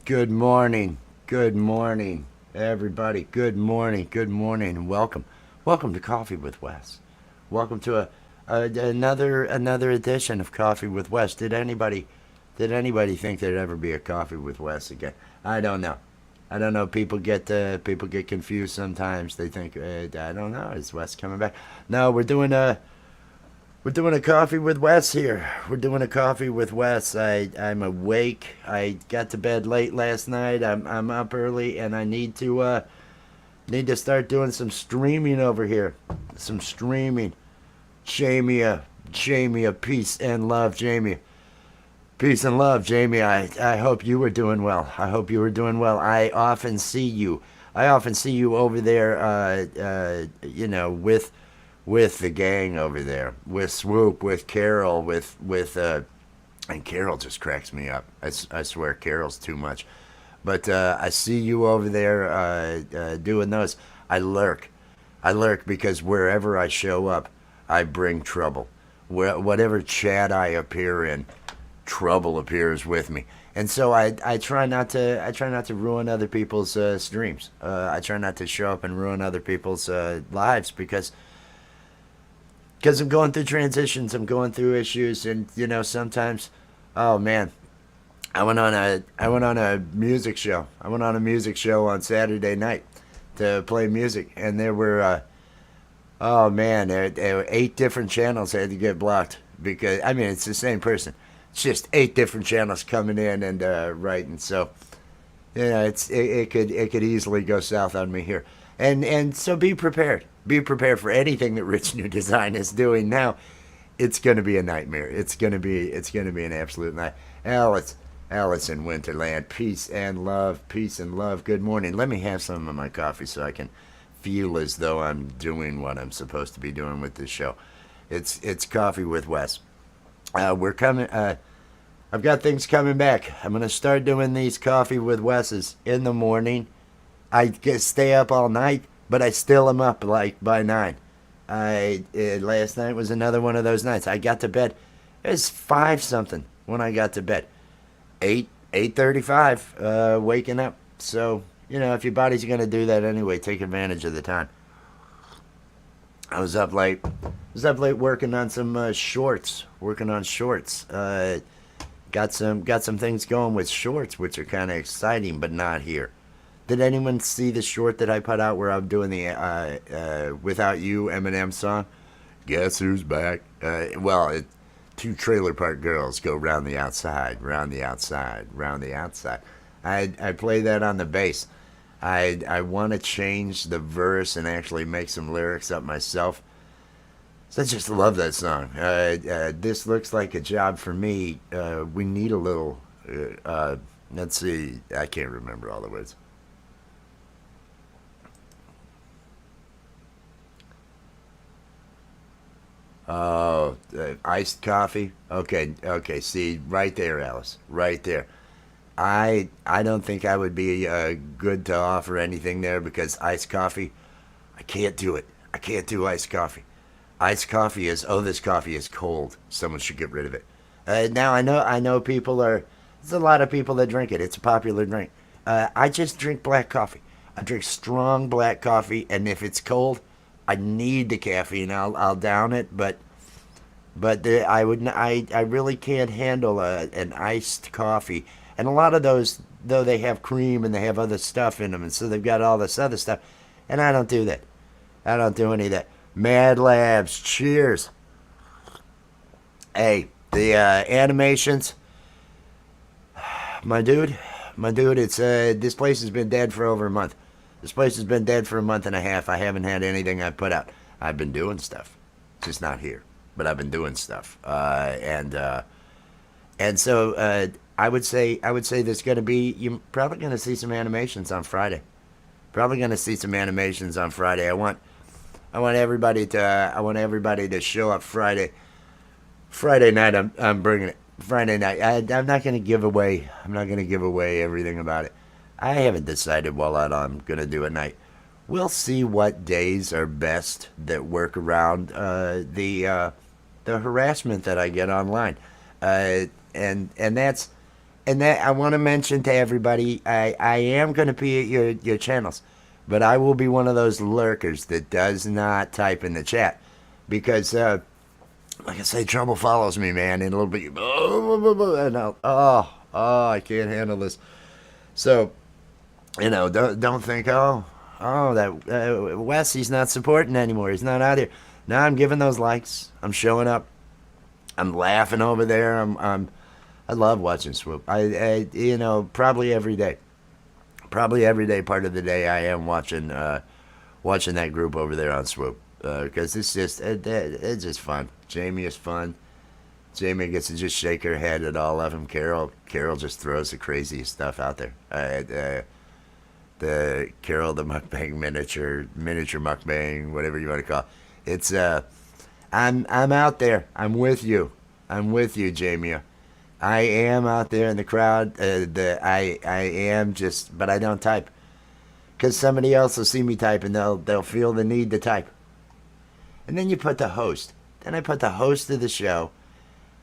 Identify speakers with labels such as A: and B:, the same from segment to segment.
A: Good morning. Good morning, everybody. Good morning. Good morning, and welcome. Welcome to Coffee with Wes. Welcome to another edition of Coffee with Wes. Did anybody think there'd ever be a Coffee with Wes again? I don't know. I don't know. People get confused sometimes. They think I don't know. Is Wes coming back? No, we're doing a coffee with Wes here. We're doing a coffee with Wes. I'm awake. I got to bed late last night. I'm up early, and I need to start doing some streaming over here. Some streaming. Jamie, a peace and love, Jamie. Peace and love, Jamie. I hope you were doing well. I hope you were doing well. I often see you. I often see you over there. With the gang over there, with Swoop, with Carol, and Carol just cracks me up. I swear, Carol's too much. But I see you over there doing those. I lurk. I lurk because wherever I show up, I bring trouble. Whatever chat I appear in, trouble appears with me. And so I try not to ruin other people's streams. I try not to show up and ruin other people's lives because I'm going through transitions, I'm going through issues, and sometimes, oh man, I went on a music show. I went on a music show on Saturday night to play music, and there were oh man, there were 8 different channels had to get blocked because I mean it's the same person. It's just 8 different channels coming in and writing. So it could easily go south on me here, and so be prepared. Be prepared for anything that Rich New Design is doing now. It's gonna be a nightmare. It's gonna be an absolute night. Alice in Winterland. Peace and love. Good morning. Let me have some of my coffee so I can feel as though I'm doing what I'm supposed to be doing with this show. It's Coffee with Wes. We're coming. I've got things coming back. I'm gonna start doing these Coffee with Wes's in the morning. I stay up all night, but I still am up like by 9. Last night was another one of those nights. I got to bed. It was 5 something when I got to bed. 8:35. Waking up. So if your body's gonna do that anyway, take advantage of the time. I was up late. Working on some shorts. Working on shorts. Got some things going with shorts, which are kind of exciting, but not here. Did anyone see the short that I put out where I'm doing the "Without You" Eminem song? Guess who's back? Well, 2 trailer park girls go round the outside, round the outside, round the outside. I play that on the bass. I want to change the verse and actually make some lyrics up myself. So I just love that song. This looks like a job for me. We need a little. Let's see. I can't remember all the words. Oh, iced coffee. Okay, okay. See, right there, Alice. Right there. I don't think I would be good to offer anything there because iced coffee. I can't do it. I can't do iced coffee. Iced coffee is this coffee is cold. Someone should get rid of it. Now I know people are. There's a lot of people that drink it. It's a popular drink. I just drink black coffee. I drink strong black coffee, and if it's cold, I need the caffeine. I'll down it, but I really can't handle an iced coffee. And a lot of those, though, they have cream and they have other stuff in them, and so they've got all this other stuff. And I don't do that. I don't do any of that. Mad Labs, cheers. Hey, the animations, my dude, It's this place has been dead for over a month. This place has been dead for a month and a half. I haven't had anything I put out. I've been doing stuff, just not here. But I've been doing stuff, and so I would say there's going to be you're probably going to see some animations on Friday. Probably going to see some animations on Friday. I want everybody to show up Friday. Friday night I'm bringing it. Friday night I'm not going to give away. I'm not going to give away everything about it. I haven't decided what I'm going to do at night. We'll see what days are best that work around the harassment that I get online, and that's And that I want to mention to everybody, I am going to be at your channels, but I will be one of those lurkers that does not type in the chat because, like I say, trouble follows me, man. And a little bit, and I can't handle this. So, don't think, that Wes, he's not supporting anymore. He's not out here. Now I'm giving those likes. I'm showing up. I'm laughing over there. I love watching Swoop. Probably every day. Probably every day, part of the day, I am watching that group over there on Swoop because it's just fun. Jamie is fun. Jamie gets to just shake her head at all of them. Carol just throws the craziest stuff out there. The Carol the mukbang miniature mukbang, whatever you want to call it. It's I'm out there. I'm with you. Jamie. I am out there in the crowd. I am just, but I don't type because somebody else will see me type and they'll feel the need to type. And then you put the host. Then I put the host of the show,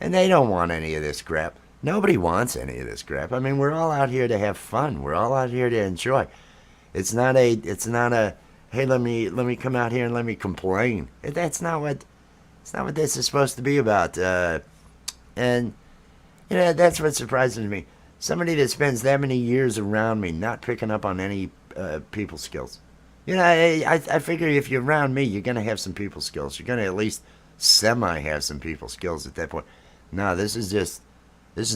A: and they don't want any of this crap. Nobody wants any of this crap. I mean, we're all out here to have fun. We're all out here to enjoy. It's not a hey, let me come out here and let me complain. That's not what this is supposed to be about. And that's what surprises me. Somebody that spends that many years around me not picking up on any people skills. I figure if you're around me, you're gonna have some people skills. You're gonna at least semi have some people skills at that point. No, this is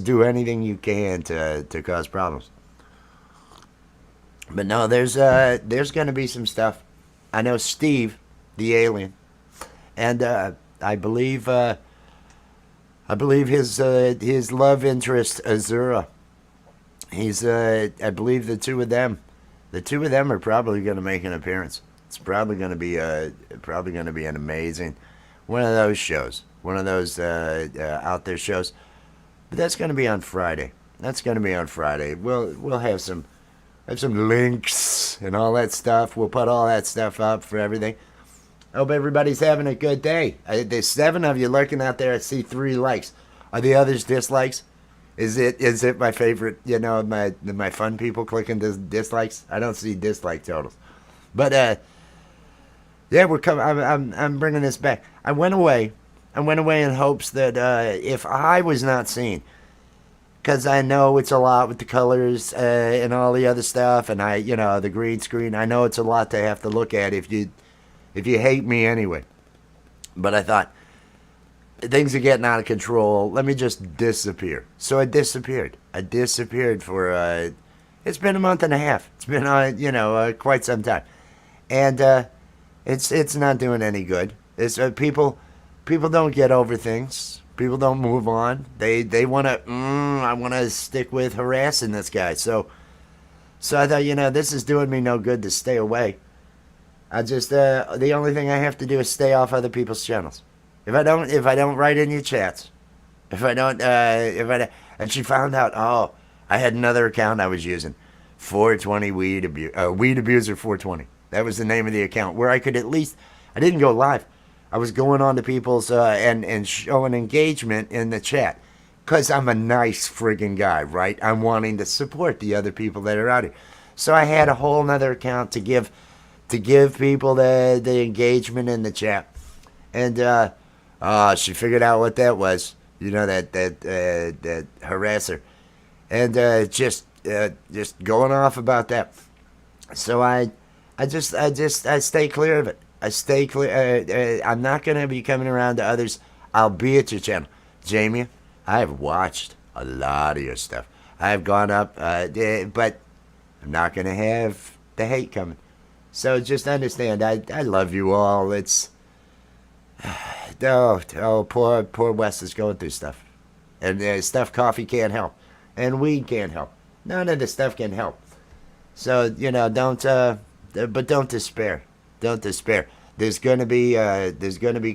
A: do anything you can to cause problems. But no, there's gonna be some stuff. I know Steve, the alien, and I believe his love interest Azura. I believe the two of them are probably going to make an appearance. It's probably going to be an amazing one of those shows, one of those out there shows. But that's going to be on Friday. We'll have some links and all that stuff. We'll put all that stuff up for everything. Hope everybody's having a good day. There's 7 of you lurking out there. I see 3 likes. Are the others dislikes? Is it my favorite? My fun people clicking dislikes. I don't see dislike totals, but yeah, we're coming. I'm bringing this back. I went away in hopes that if I was not seen, because I know it's a lot with the colors and all the other stuff, and the green screen. I know it's a lot to have to look at if you hate me anyway. But I thought, things are getting out of control. Let me just disappear. So I disappeared. For, it's been a month and a half. It's been, quite some time. And it's not doing any good. It's people don't get over things. People don't move on. They want to, I want to stick with harassing this guy. So I thought, this is doing me no good to stay away. I just the only thing I have to do is stay off other people's channels. If I don't write in your chats, and she found out, I had another account I was using, 420 Weed Abuser 420. That was the name of the account where I could at least, I didn't go live. I was going on to people's and showing engagement in the chat, cause I'm a nice friggin' guy, right? I'm wanting to support the other people that are out here. So I had a whole nother account to give people the engagement in the chat. And she figured out what that was. That harasser. And just going off about that. So I stay clear of it. I stay clear. I'm not going to be coming around to others. I'll be at your channel. Jamie, I have watched a lot of your stuff. I have gone up, but I'm not going to have the hate coming. So just understand, I love you all. It's poor Wes is going through stuff, and stuff coffee can't help, and weed can't help. None of the stuff can help. So don't despair. Don't despair. There's gonna be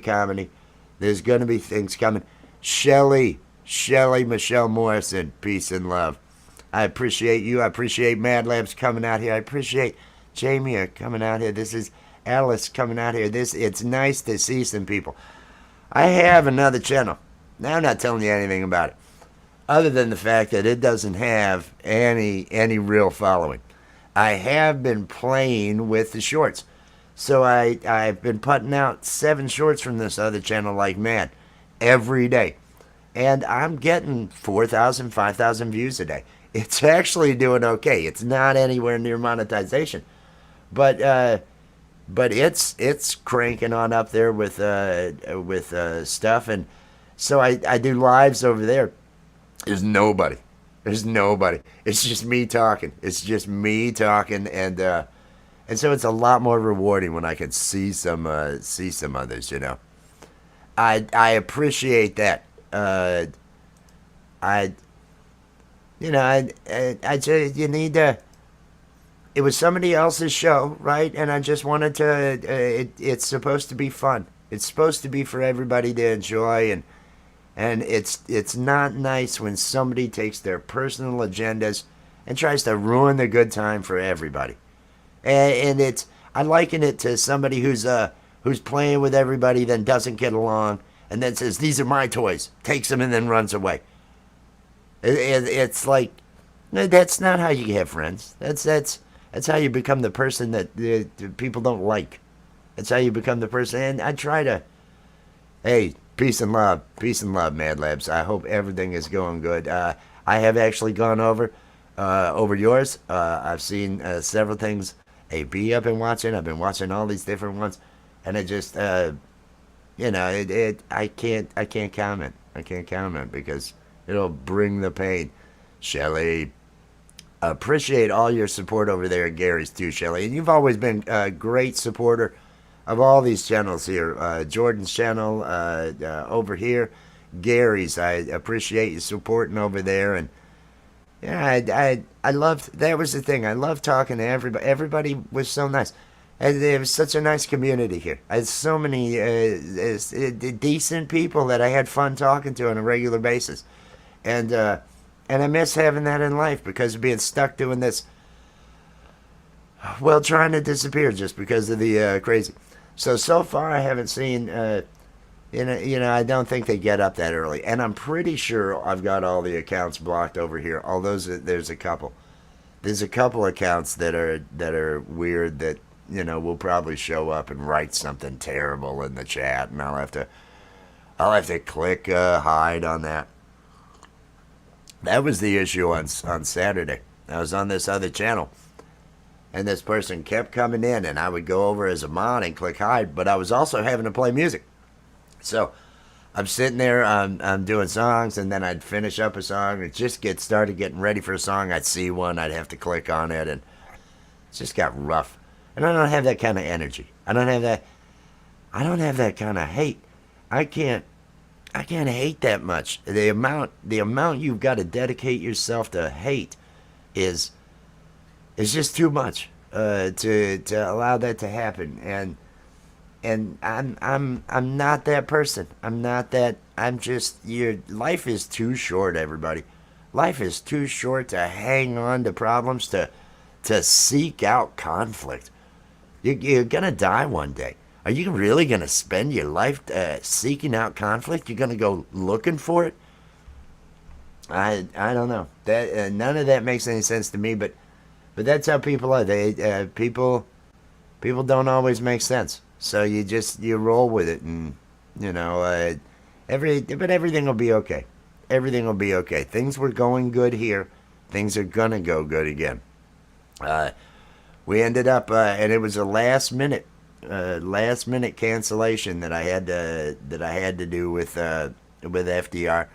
A: comedy. There's gonna be things coming. Shelly Michelle Morrison, peace and love. I appreciate you. I appreciate Mad Labs coming out here. I appreciate Jamie coming out here. This is Alice coming out here. It's nice to see some people. I have another channel. Now I'm not telling you anything about it. other than the fact that it doesn't have any real following. I have been playing with the shorts. So I've been putting out 7 shorts from this other channel like mad every day. And I'm getting 4,000, 5,000 views a day. It's actually doing okay. It's not anywhere near monetization. But but it's cranking on up there with stuff, and so I do lives over there. There's nobody. There's nobody. It's just me talking. It's just me talking, and so it's a lot more rewarding when I can see some others. I appreciate that. I I just you need to. It was somebody else's show, right? And I just wanted to. It's supposed to be fun. It's supposed to be for everybody to enjoy, and it's not nice when somebody takes their personal agendas and tries to ruin the good time for everybody. And it's I liken it to somebody who's playing with everybody, then doesn't get along, and then says these are my toys, takes them and then runs away. It's like that's not how you have friends. That's how you become the person that people don't like. That's how you become the person. And I try to, hey, peace and love, Mad Labs. I hope everything is going good. I have actually gone over yours. I've seen several things. AB, I've been watching. I've been watching all these different ones, and it just, I can't comment. I can't comment because it'll bring the pain. Shelly, appreciate all your support over there at Gary's too, Shelly. And you've always been a great supporter of all these channels here. Jordan's channel over here, Gary's. I appreciate you supporting over there. And yeah, I loved, that was the thing. I loved talking to everybody. Everybody was so nice. And it was such a nice community here. I had so many decent people that I had fun talking to on a regular basis. And I miss having that in life because of being stuck doing this, well, trying to disappear just because of the crazy. So far I haven't seen, I don't think they get up that early. And I'm pretty sure I've got all the accounts blocked over here. Although there's a couple. There's a couple accounts that are weird that, will probably show up and write something terrible in the chat. And I'll have to click hide on that. That was the issue on Saturday. I was on this other channel, and this person kept coming in, and I would go over as a mod and click hide, but I was also having to play music. So I'm sitting there, I'm doing songs, and then I'd finish up a song, and just started getting ready for a song. I'd see one, I'd have to click on it, and it just got rough. And I don't have that kind of energy. I don't have that kind of hate. I can't hate that much. The amount you've got to dedicate yourself to hate is just too much to allow that to happen. And I'm not that person. I'm not that. I'm just your life is too short, everybody. Life is too short to hang on to problems, to seek out conflict. You're gonna die one day. Are you really going to spend your life seeking out conflict? You're going to go looking for it? I don't know. That none of that makes any sense to me. But that's how people are. People don't always make sense. So you roll with it, and but everything will be okay. Everything will be okay. Things were going good here. Things are gonna go good again. We ended up, and it was a last minute cancellation that I had to do with FDR.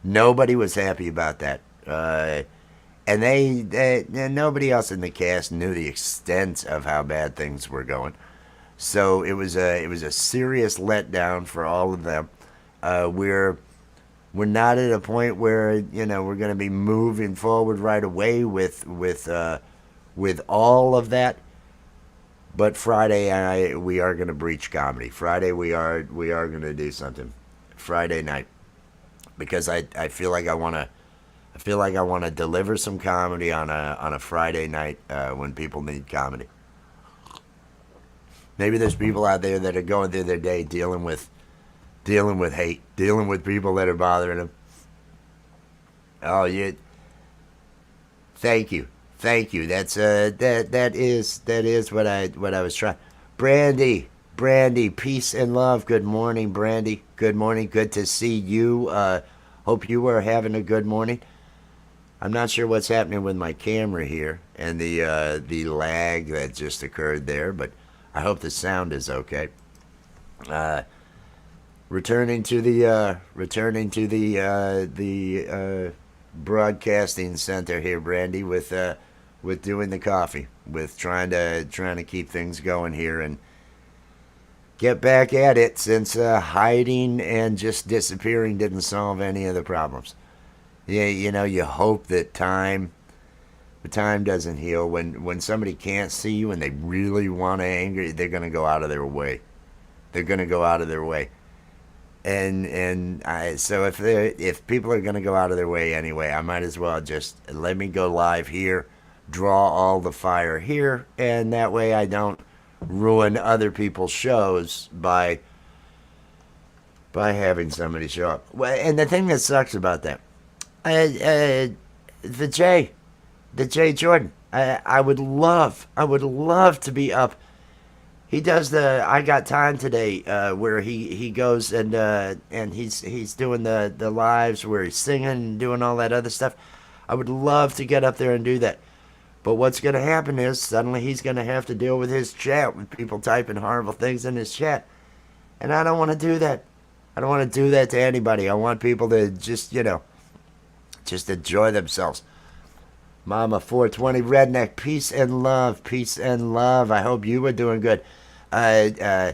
A: Nobody was happy about that, and they nobody else in the cast knew the extent of how bad things were going. So it was a serious letdown for all of them. We're not at a point where we're going to be moving forward right away with all of that. But Friday, we are going to breach comedy. Friday, we are going to do something. Friday night, because I feel like I want to deliver some comedy on a Friday night when people need comedy. Maybe there's people out there that are going through their day dealing with hate, dealing with people that are bothering them. Oh, you. Thank you, thank you. That is what I was trying. Brandy, Brandy, peace and love. Good morning, Brandy. Good morning. Good to see you. Hope you are having a good morning. I'm not sure what's happening with my camera here and the lag that just occurred there, but I hope the sound is okay. Uh, returning to the broadcasting center here, Brandy, with doing the coffee, with trying to keep things going here and get back at it since hiding and just disappearing didn't solve any of the problems. Yeah, you hope that the time doesn't heal. When somebody can't see you and they really want to anger you, they're gonna go out of their way. They're gonna go out of their way. So if people are gonna go out of their way anyway, I might as well just let me go live here, draw all the fire here, and that way I don't ruin other people's shows by having somebody show up. Well, and the thing that sucks about that, uh, uh, the J, the J Jordan, I would love to be up. He does the I Got Time Today, where he goes and he's doing the lives where he's singing and doing all that other stuff. I would love to get up there and do that. But what's going to happen is suddenly he's going to have to deal with his chat, with people typing horrible things in his chat. And I don't want to do that. I don't want to do that to anybody. I want people to just enjoy themselves. Mama 420 Redneck, peace and love, peace and love. I hope you were doing good. Uh, uh,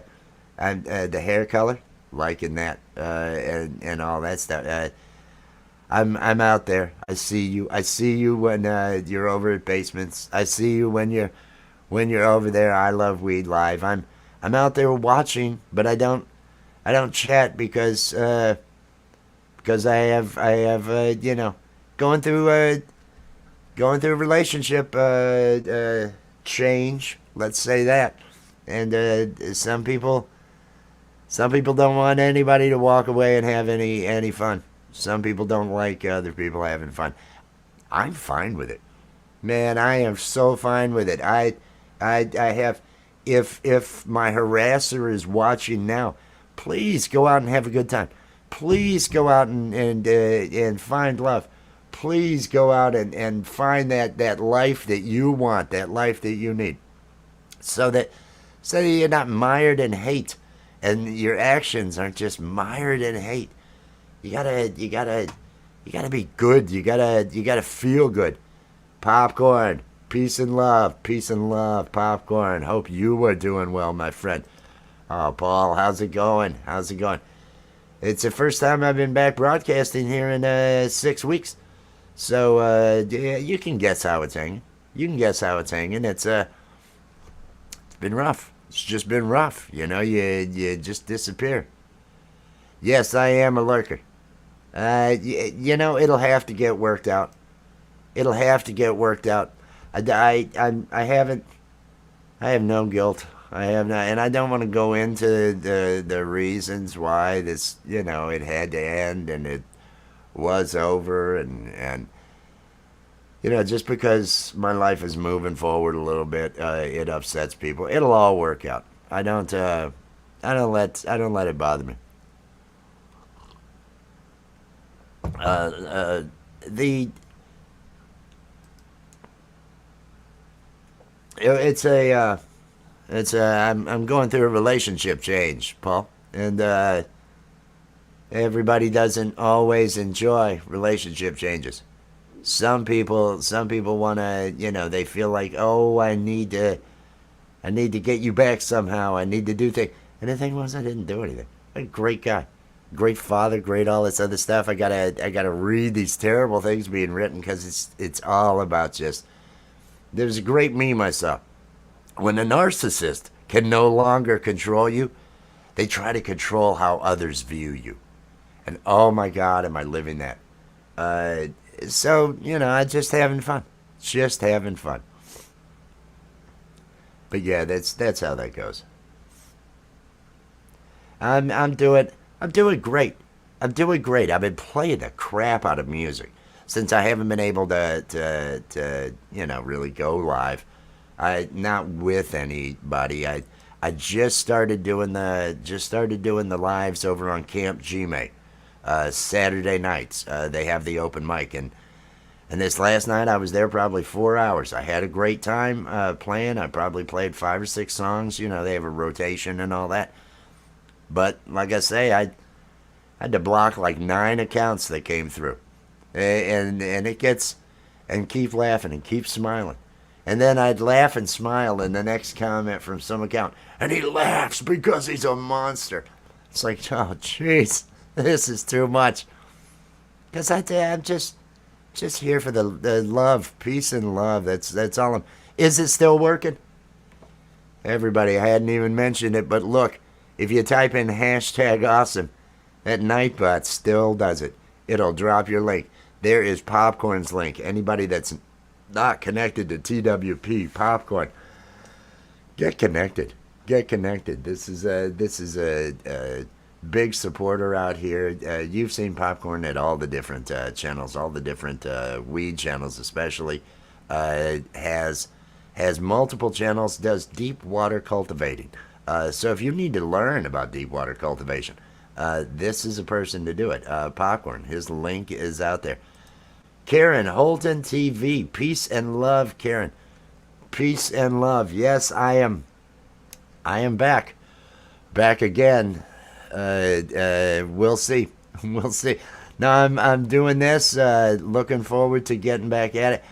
A: the hair color, liking that, and all that stuff. I'm out there. I see you. I see you when you're over at basements. I see you when you're over there. I love Weed Live. I'm out there watching, but I don't chat because I have going through a relationship change. Let's say that, and some people don't want anybody to walk away and have any fun. Some people don't like other people having fun. I'm fine with it, man. I am so fine with it. I have. If my harasser is watching now, please go out and have a good time. Please go out and find love. Please go out and find that life that you want, that life that you need, so that you're not mired in hate, and your actions aren't just mired in hate. You gotta be good. You gotta feel good. Popcorn, peace and love, popcorn. Hope you are doing well, my friend. Oh, Paul, how's it going? How's it going? It's the first time I've been back broadcasting here in 6 weeks. So yeah, you can guess how it's hanging. You can guess how it's hanging. It's been rough. It's just been rough. You just disappear. Yes, I am a lurker. It'll have to get worked out. It'll have to get worked out. I haven't. I have no guilt. I have not, and I don't want to go into the reasons why it had to end and it was over, and just because my life is moving forward a little bit, it upsets people. It'll all work out. I don't let it bother me. Uh, the it's a I'm going through a relationship change, Paul, and everybody doesn't always enjoy relationship changes. Some people want to, they feel like, oh, I need to get you back somehow. I need to do things. And the thing was, I didn't do anything. I'm a great guy, great father, great all this other stuff. I gotta read these terrible things being written because it's all about just. There's a great meme I saw. When a narcissist can no longer control you, they try to control how others view you. And oh my God, am I living that? Uh, so I just having fun, just having fun. But yeah, that's how that goes. I'm doing great. I'm doing great. I've been playing the crap out of music. since I haven't been able to really go live. I not with anybody. I just started doing the lives over on Camp Gmail. Saturday nights, they have the open mic, and this last night I was there probably 4 hours. I had a great time playing. I probably played 5 or 6 songs. They have a rotation and all that. But like I say, I had to block like 9 accounts that came through, and it gets, and keep laughing and keep smiling. And then I'd laugh and smile in the next comment from some account, and he laughs because he's a monster. It's like, oh, jeez, this is too much. Because I'm just here for the love, peace and love. That's all Is it still working? Everybody, I hadn't even mentioned it, but look, if you type in #awesome, that Nightbot still does it. It'll drop your link. There is Popcorn's link. Anybody that's not connected to TWP Popcorn, get connected. Get connected. This is a big supporter out here. You've seen Popcorn at all the different channels, all the different weed channels, especially. Has multiple channels. Does deep water cultivating. So if you need to learn about deep water cultivation, this is a person to do it. Popcorn. His link is out there. Karen Holton TV. Peace and love, Karen. Peace and love. Yes, I am back. Back again. We'll see. We'll see. No, I'm doing this. Looking forward to getting back at it.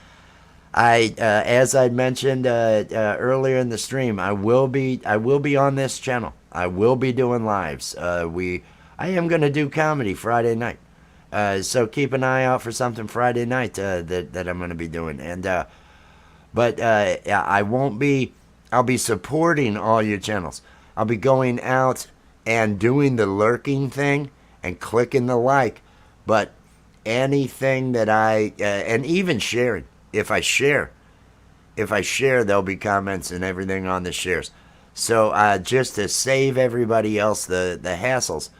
A: As I mentioned earlier in the stream, I will be on this channel. I will be doing lives. I am going to do comedy Friday night. So keep an eye out for something Friday night that I'm going to be doing. And but I won't be. I'll be supporting all your channels. I'll be going out and doing the lurking thing and clicking the like. But anything that and even sharing. If I share, there'll be comments and everything on the shares. So just to save everybody else the hassles,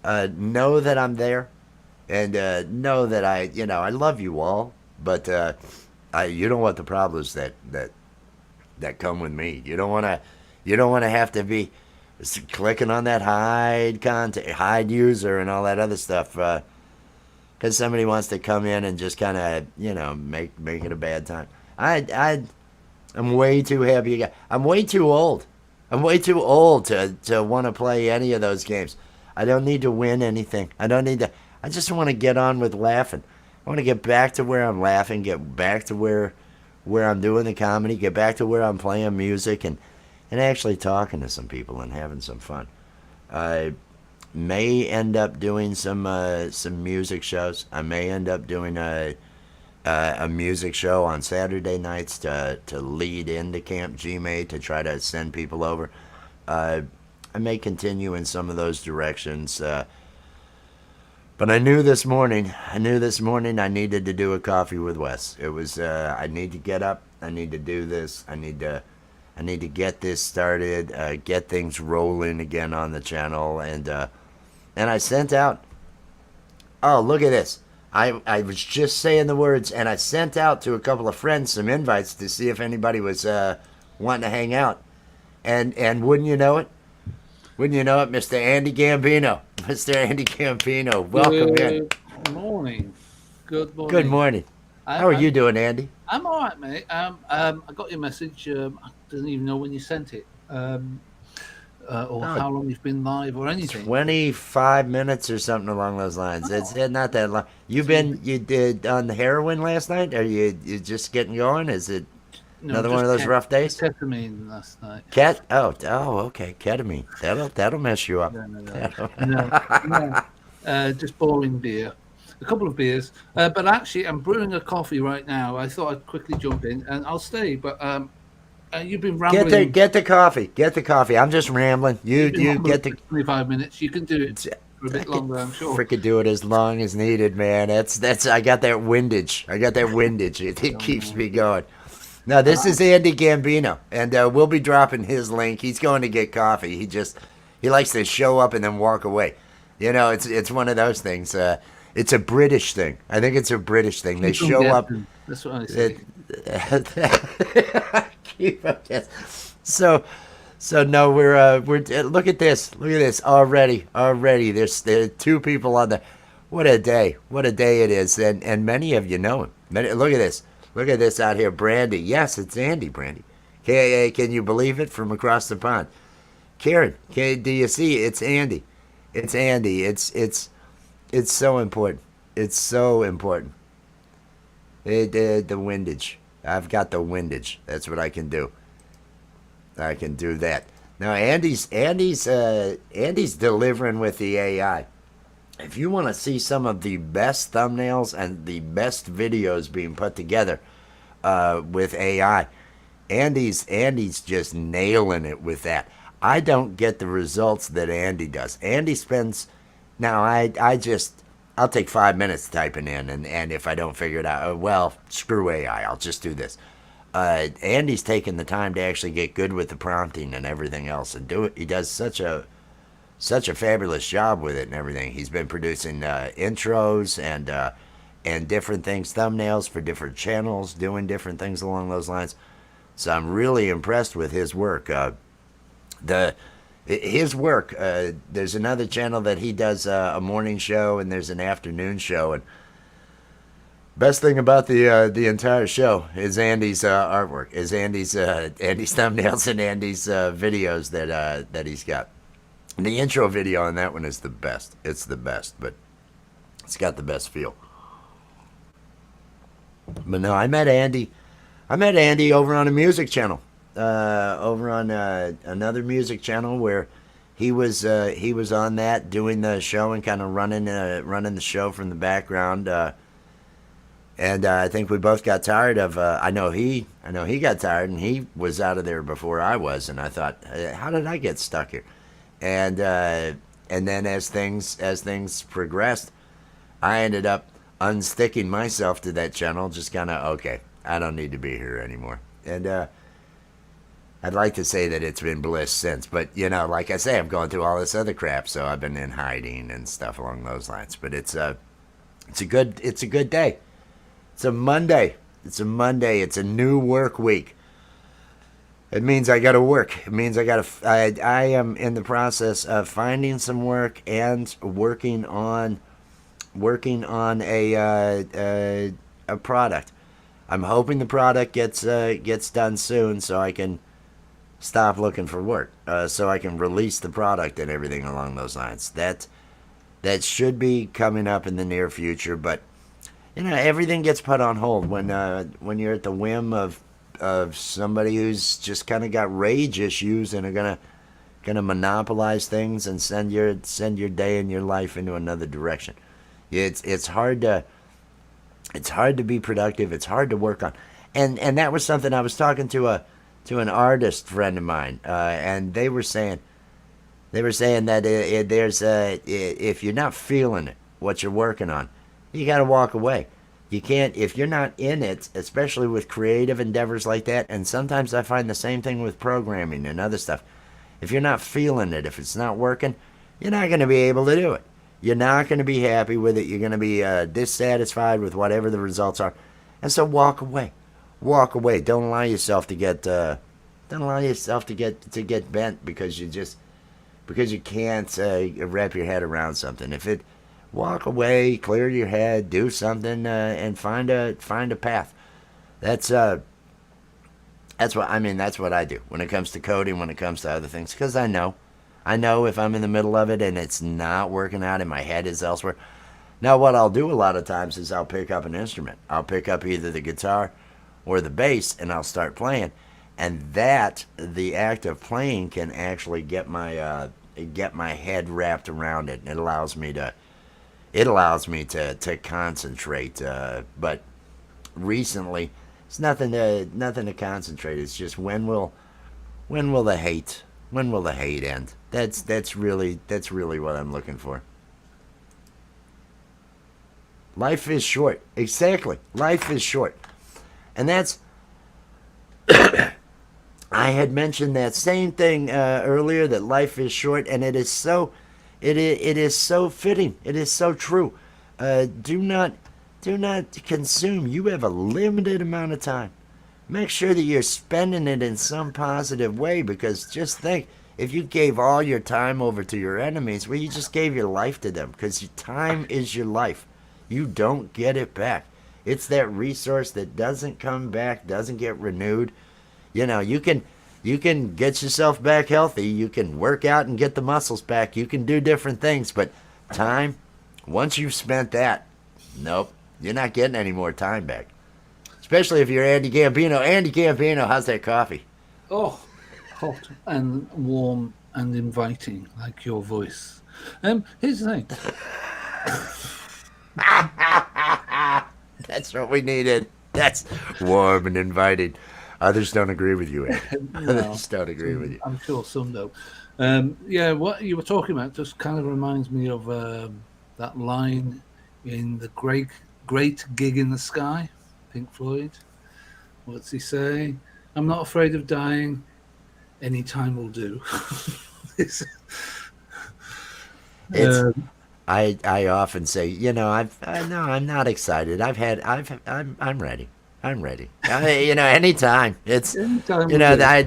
A: know that I'm there, and know that I love you all. But you don't want the problems that come with me. You don't want to have to be clicking on that hide content, hide user, and all that other stuff. Because somebody wants to come in and just kind of, make it a bad time. I'm way too happy. I'm way too old. I'm way too old to want to play any of those games. I don't need to win anything. I just want to get on with laughing. I want to get back to where I'm laughing, get back to where I'm doing the comedy, get back to where I'm playing music and actually talking to some people and having some fun. I may end up doing some music shows. I may end up doing a music show on Saturday nights to lead into Camp Gmail to try to send people over. I may continue in some of those directions. But I knew this morning I needed to do a coffee with Wes. It was I need to get up. I need to do this. I need to get this started, get things rolling again on the channel, and I sent out. Oh, look at this! I was just saying the words, and I sent out to a couple of friends some invites to see if anybody was wanting to hang out, and wouldn't you know it, Mr. Andy Gambino, welcome in.
B: Good morning.
A: Good morning. How are you doing, Andy?
B: I'm all right, mate. I got your message. I didn't even know when you sent it, or how long you've been live or anything.
A: 25 minutes or something along those lines. Oh. It's not that long. You did on the heroin last night? Are you just getting going? Is it another one of those rough days?
B: Ketamine last night.
A: Okay, ketamine. That'll mess you up.
B: No. Just boring beer. A couple of beers, but actually I'm brewing a coffee right now. I thought I'd quickly jump in, and I'll stay. But you've been rambling.
A: Get the coffee. I'm just rambling. You get the
B: 25 minutes. You can do it for a bit longer, I'm sure.
A: Freaking do it as long as needed, man. That's. I got that windage. It keeps me going. Now this is Andy Gambino, and we'll be dropping his link. He's going to get coffee. He likes to show up and then walk away. It's one of those things. It's a British thing. I think it's a British thing. They
B: Keep on
A: show up.
B: guessing. That's what I
A: It,
B: say.
A: keep up this. So, so no, we're look at this. Look at this already. Already, there are two people on the. What a day! What a day it is, and many of you know him. Look at this. Look at this out here, Brandy. Yes, it's Andy, Brandy. Can you believe it? From across the pond, Karen. Do you see? It's Andy. It's Andy. It's so important. It's so important. The windage. I've got the windage. That's what I can do. I can do that. Now Andy's delivering with the AI. If you want to see some of the best thumbnails and the best videos being put together with AI, Andy's just nailing it with that. I don't get the results that Andy does. Andy spends now. I'll take 5 minutes typing in, and if I don't figure it out, well, screw AI. I'll just do this. Andy's taking the time to actually get good with the prompting and everything else, and do it. He does such a fabulous job with it and everything. He's been producing intros and different things, thumbnails for different channels, doing different things along those lines. So I'm really impressed with his work. His work. There's another channel that he does a morning show, and there's an afternoon show. And best thing about the entire show is Andy's artwork, is Andy's thumbnails and Andy's videos that he's got. And the intro video on that one is the best. It's the best, but it's got the best feel. But no, I met Andy. Over on a music channel. Over on another music channel where he was on that doing the show and kind of running the show from the background. And I think we both got tired of. I know he got tired, and he was out of there before I was. And I thought, how did I get stuck here? And then as things progressed, I ended up unsticking myself to that channel. Just kind of, okay, I don't need to be here anymore. And I'd like to say that it's been bliss since, but like I say, I'm going through all this other crap, so I've been in hiding and stuff along those lines. But it's a good day. It's a Monday. It's a new work week. It means I got to work. It means I am in the process of finding some work and working on a product. I'm hoping the product gets done soon, so I can stop looking for work, so I can release the product and everything along those lines. That should be coming up in the near future, but everything gets put on hold when you're at the whim of somebody who's just kind of got rage issues and are gonna monopolize things and send your day and your life into another direction. It's hard to be productive. It's hard to work on, and that was something I was talking to an artist friend of mine, and they were saying that if you're not feeling it, what you're working on, you got to walk away. You can't, if you're not in it, especially with creative endeavors like that. And sometimes I find the same thing with programming and other stuff. If you're not feeling it, if it's not working, you're not going to be able to do it. You're not going to be happy with it. You're going to be dissatisfied with whatever the results are. And so walk away. Walk away. Don't allow yourself to get bent because you can't wrap your head around something. Walk away, clear your head, do something, and find a path. That's what I do when it comes to coding, when it comes to other things, because I know if I'm in the middle of it and it's not working out and my head is elsewhere. Now, what I'll do a lot of times is I'll pick up an instrument. I'll pick up either the guitar or the bass, and I'll start playing. And the act of playing can actually get my head wrapped around it, and it allows me to concentrate. But recently, it's nothing to concentrate. It's just when will the hate end? That's really what I'm looking for. Life is short. Exactly. Life is short. And that's I had mentioned that same thing earlier, that life is short, and it is so fitting. It is so true. Do not consume. You have a limited amount of time. Make sure that you're spending it in some positive way, because just think, if you gave all your time over to your enemies, well, you just gave your life to them, because time is your life. You don't get it back. It's that resource that doesn't come back, doesn't get renewed. You can get yourself back healthy. You can work out and get the muscles back. You can do different things, but time, once you've spent that, nope, you're not getting any more time back. Especially if you're Andy Gambino. Andy Gambino, how's that coffee?
B: Oh, hot and warm and inviting, like your voice. Here's the thing.
A: That's what we needed. That's warm and inviting. Others don't agree with you, Andy. Others don't agree with you.
B: I'm sure some don't. Yeah, what you were talking about just kind of reminds me of that line in the great Gig in the Sky, Pink Floyd. What's he say? I'm not afraid of dying. Any time will do. It's,
A: I often say, I'm not excited. I'm ready. I'm ready. Anytime. It's
B: anytime
A: you
B: will
A: know
B: do.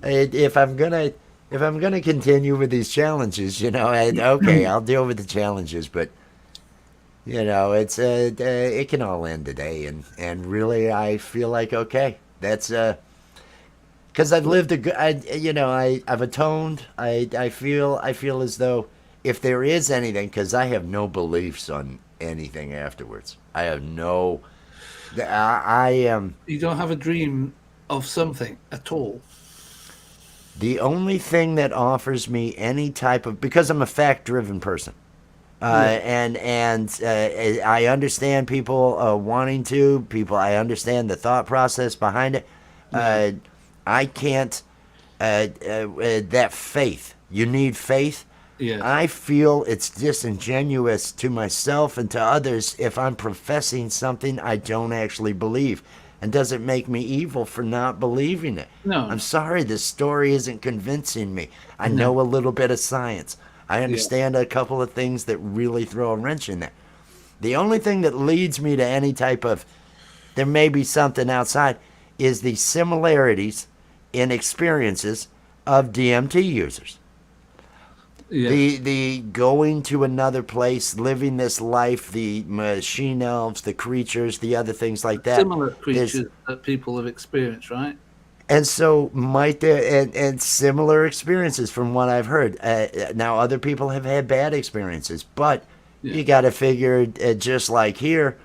A: if I'm gonna continue with these challenges, okay, I'll deal with the challenges, but it can all end today, and really I feel like, okay, that's because I've lived a good, I've atoned. I feel as though, if there is anything, because I have no beliefs on anything afterwards. I have no. I am.
B: You don't have a dream of something at all.
A: The only thing that offers me any type of, because I'm a fact-driven person,
B: Yeah.
A: and I understand people wanting to people. I understand the thought process behind it.
B: Yeah.
A: I can't. That faith. You need faith.
B: Yes.
A: I feel it's disingenuous to myself and to others if I'm professing something I don't actually believe. And does it make me evil for not believing it?
B: No.
A: I'm sorry, this story isn't convincing me. I
B: No.
A: know a little bit of science. I understand a couple of things that really throw a wrench in there. The only thing that leads me to any type of, there may be something outside, is the similarities in experiences of DMT users.
B: Yeah.
A: The going to another place, living this life, the machine elves, the creatures, the other things like that.
B: Similar creatures that people have experienced, right?
A: And so might there, and similar experiences from what I've heard. Now other people have had bad experiences, but you got to figure, just like here,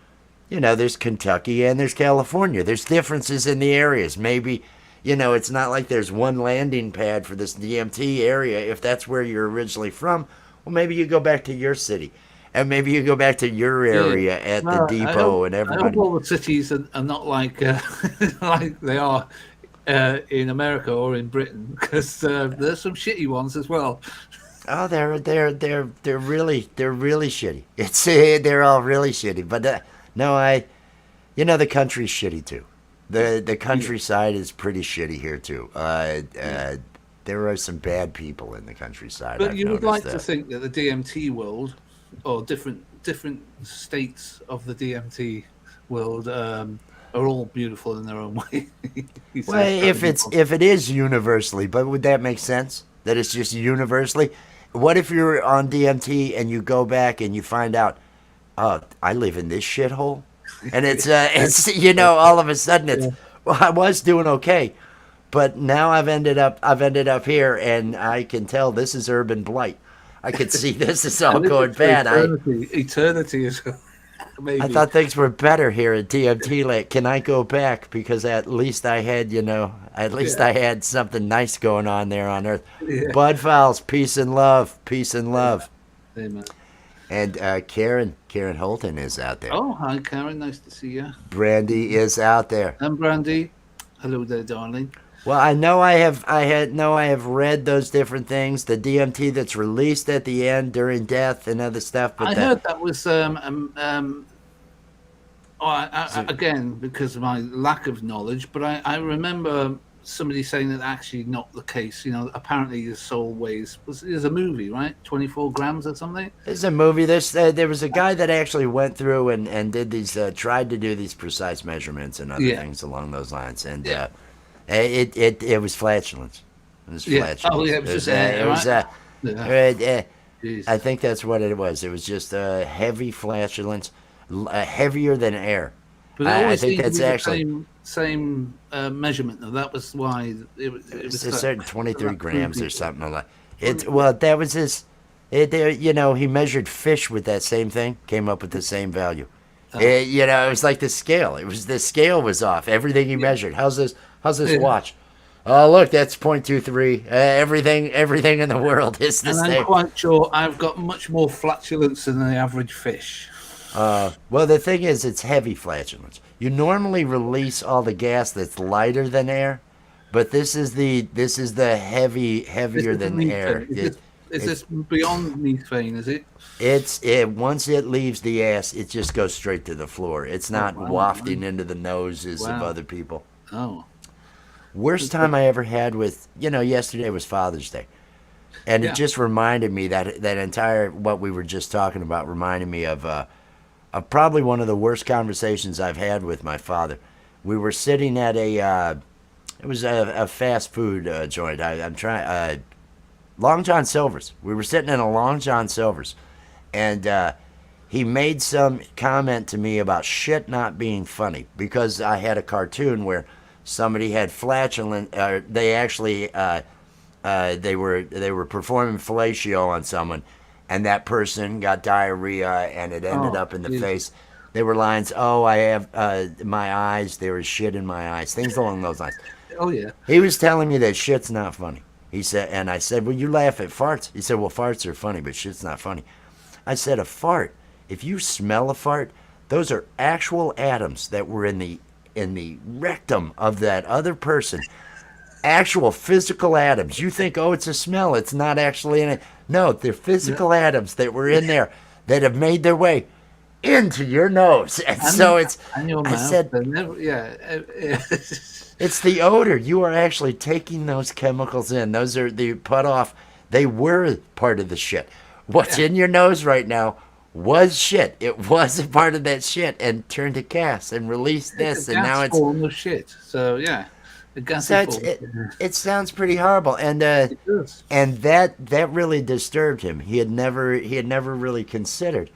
A: there's Kentucky and there's California. There's differences in the areas. Maybe, it's not like there's one landing pad for this DMT area. If that's where you're originally from, well, maybe you go back to your city, and maybe you go back to your area at the depot, and
B: I
A: everybody.
B: hope all the cities are not like like they are in America or in Britain, because there's some shitty ones as well.
A: Oh, they're really shitty. They're all really shitty. But no, the country's shitty too. The countryside is pretty shitty here too. There are some bad people in the countryside.
B: But
A: I've
B: you would like
A: noticed
B: to
A: that.
B: think that the DMT world, or different states of the DMT world, are all beautiful in their own way. He
A: Well,
B: says,
A: if it is universally, but would that make sense? That it's just universally? What if you're on DMT and you go back and you find out, oh, I live in this shithole, and it's all of a sudden it's, well, I was doing okay, but now I've ended up here, and I can tell this is urban blight. I can see this is all
B: and this
A: going
B: is for
A: bad.
B: eternity is maybe.
A: I thought things were better here at DMT. Like, can I go back? Because at least I had, I had something nice going on there on Earth.
B: Yeah.
A: Bud Fowles, peace and love, peace and love.
B: Amen.
A: And Karen Holton is out there.
B: Oh, hi, Karen. Nice to see you.
A: Brandy is out there.
B: And Brandy. Hello there, darling.
A: Well, I know I have read those different things. The DMT that's released at the end during death and other stuff. But
B: I heard that was again, because of my lack of knowledge, but I remember somebody saying that actually not the case. Apparently the soul weighs. There's a movie, right? 24 grams or something.
A: There's a movie. There was a guy that actually went through and did these, tried to do these precise measurements and other
B: Yeah.
A: things along those lines, and
B: Yeah.
A: it was flatulence. It was
B: Yeah.
A: flatulence.
B: Oh, yeah. It was just air,
A: it was
B: right? Yeah. Jeez.
A: I think that's what it was. It was just heavy flatulence, heavier than air.
B: But it
A: I
B: always
A: think
B: seemed to
A: that's
B: be the
A: actually
B: same measurement, though. That was why it was
A: it's a certain 23
B: that
A: grams or
B: proved
A: something like it. Well, that was his. He measured fish with that same thing, came up with the same value. It was like the scale. The scale was off. Everything he measured. How's this
B: Yeah.
A: watch? Oh, look, that's 0.23. Everything in the world is the
B: And
A: same.
B: I'm quite sure I've got much more flatulence than the average fish.
A: Well, the thing is, it's heavy flatulence. You normally release all the gas that's lighter than air, but this is the heavier than air.
B: Is this beyond methane? Is it?
A: Once it leaves the ass, it just goes straight to the floor. It's not
B: wow,
A: wafting into the noses of
B: Wow.
A: other people.
B: Oh,
A: Worst time I ever had with, yesterday was Father's Day. And
B: Yeah.
A: it just reminded me that entire, what we were just talking about, reminded me of probably one of the worst conversations I've had with my father. We were sitting at it was a fast food joint. I'm trying, Long John Silver's. We were sitting in a Long John Silver's. And he made some comment to me about shit not being funny because I had a cartoon where somebody had flatulent. They actually they were performing fellatio on someone, and that person got diarrhea and it ended up in the
B: Jesus.
A: face. There were lines, "Oh, I have my eyes. There was shit in my eyes." Things along those lines.
B: Oh yeah.
A: He was telling me that shit's not funny. He said, and I said, "Well, you laugh at farts." He said, "Well, farts are funny, but shit's not funny." I said, "A fart. If you smell a fart, those are actual atoms that were in the rectum of that other person. Actual physical atoms. You think, oh, it's a smell. It's not actually in it. No, they're physical atoms that were in there that have made their way into your nose." And so it's.
B: And your
A: I
B: mouth.
A: said, it's the odor. You are actually taking those chemicals in. Those are the put off. They were part of the shit. What's in your nose right now was shit. It was a part of that shit and turned to gas and released this, and now it's.
B: form of shit. So yeah, a gassy
A: So
B: form.
A: it sounds pretty horrible, and
B: It does.
A: that really disturbed him. He had never really considered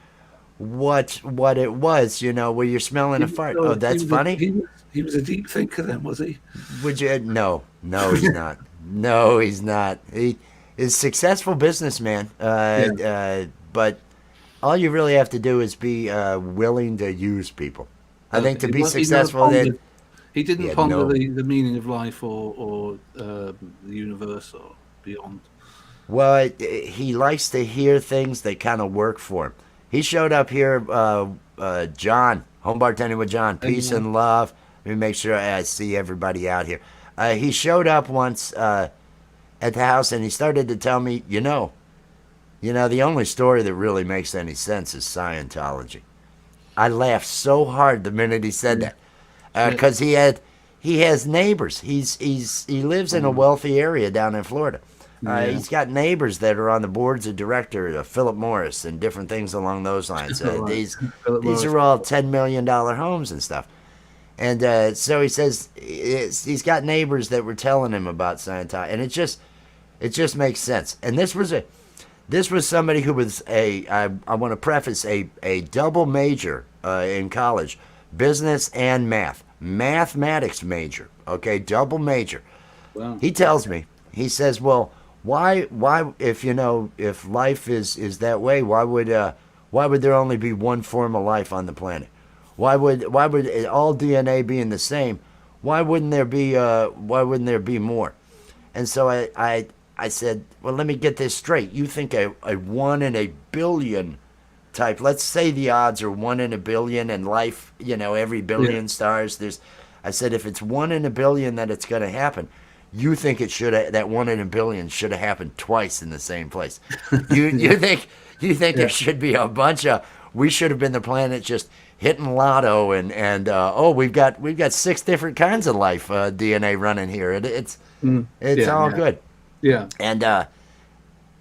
A: what it was. Where you're smelling a fart. Oh, that's funny.
B: He was a deep thinker then, was he?
A: Would you? No, he's not. No, he's not. He is a successful businessman. But all you really have to do is be willing to use people. I think to be successful,
B: He didn't
A: Yeah,
B: ponder
A: no.
B: the meaning of life or the universe or beyond.
A: well, he likes to hear things that kind of work for him. He showed up here, John, home bartending with John. Peace and love. Let me make sure I see everybody out here. He showed up once at the house and he started to tell me, the only story that really makes any sense is Scientology. I laughed so hard the minute he said that, because he has neighbors. He lives in a wealthy area down in Florida. He's got neighbors that are on the boards of directors, Philip Morris and different things along those lines. These are all $10 million homes and stuff. And so he says he's got neighbors that were telling him about Scientology, and it just makes sense. And this was somebody who was I want to preface a double major in college, business and mathematics major. Okay, double major.
B: Wow.
A: He tells me, he says, well, why if life is that way, why would there only be one form of life on the planet? Why would all DNA being the same? Why wouldn't there be more? And so I said, well, let me get this straight. You think a 1 in a billion type, let's say the odds are 1 in a billion and life, every billion stars. I said, if it's 1 in a billion that it's going to happen, you think that 1 in a billion should have happened twice in the same place. You think there should be a bunch of, we should have been the planet just hitting lotto and oh, we've got 6 different kinds of life DNA running here. It's
B: Yeah,
A: all
B: yeah,
A: good.
B: yeah.
A: And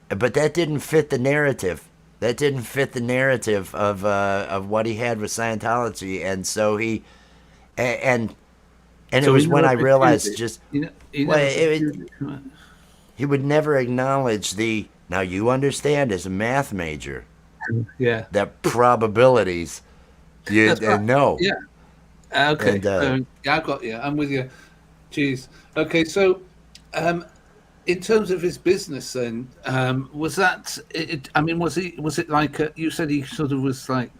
A: but that didn't fit the narrative. That didn't fit the narrative of what he had with Scientology, and so and it
B: So he
A: was when
B: never
A: I
B: pursued
A: realized
B: it.
A: just
B: He
A: well,
B: never pursued it. Right.
A: he would never acknowledge the. Now you understand as a math major
B: Yeah,
A: that probabilities you
B: that's right.
A: know,
B: Yeah. Okay.
A: and
B: Yeah, I got you. I'm with you. Jeez. Okay. So, um, in terms of his business, then, was that? I mean, was he? Was it like you said? He sort of was like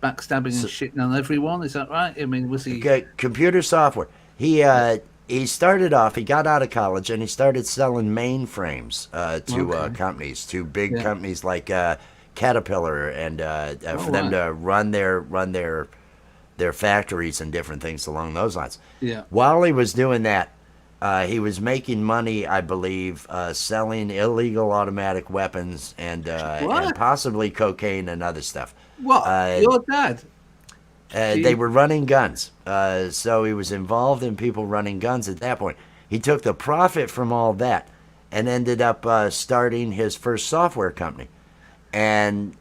B: backstabbing and
A: so,
B: shitting on everyone. Is that right? I mean, was he?
A: okay, computer software.
B: Yeah.
A: He started off. He got out of college and he started selling mainframes to
B: Okay.
A: companies, to big
B: Yeah.
A: companies like Caterpillar, and
B: Oh,
A: for them
B: right.
A: to run their factories and different things along those lines.
B: Yeah.
A: While he was doing that, he was making money, I believe, selling illegal automatic weapons and
B: What?
A: possibly cocaine and other stuff.
B: What?
A: Uh,
B: Your dad?
A: they
B: Gee.
A: were running guns, so he was involved in people running guns at that point. He took the profit from all that and ended up starting his first software company. And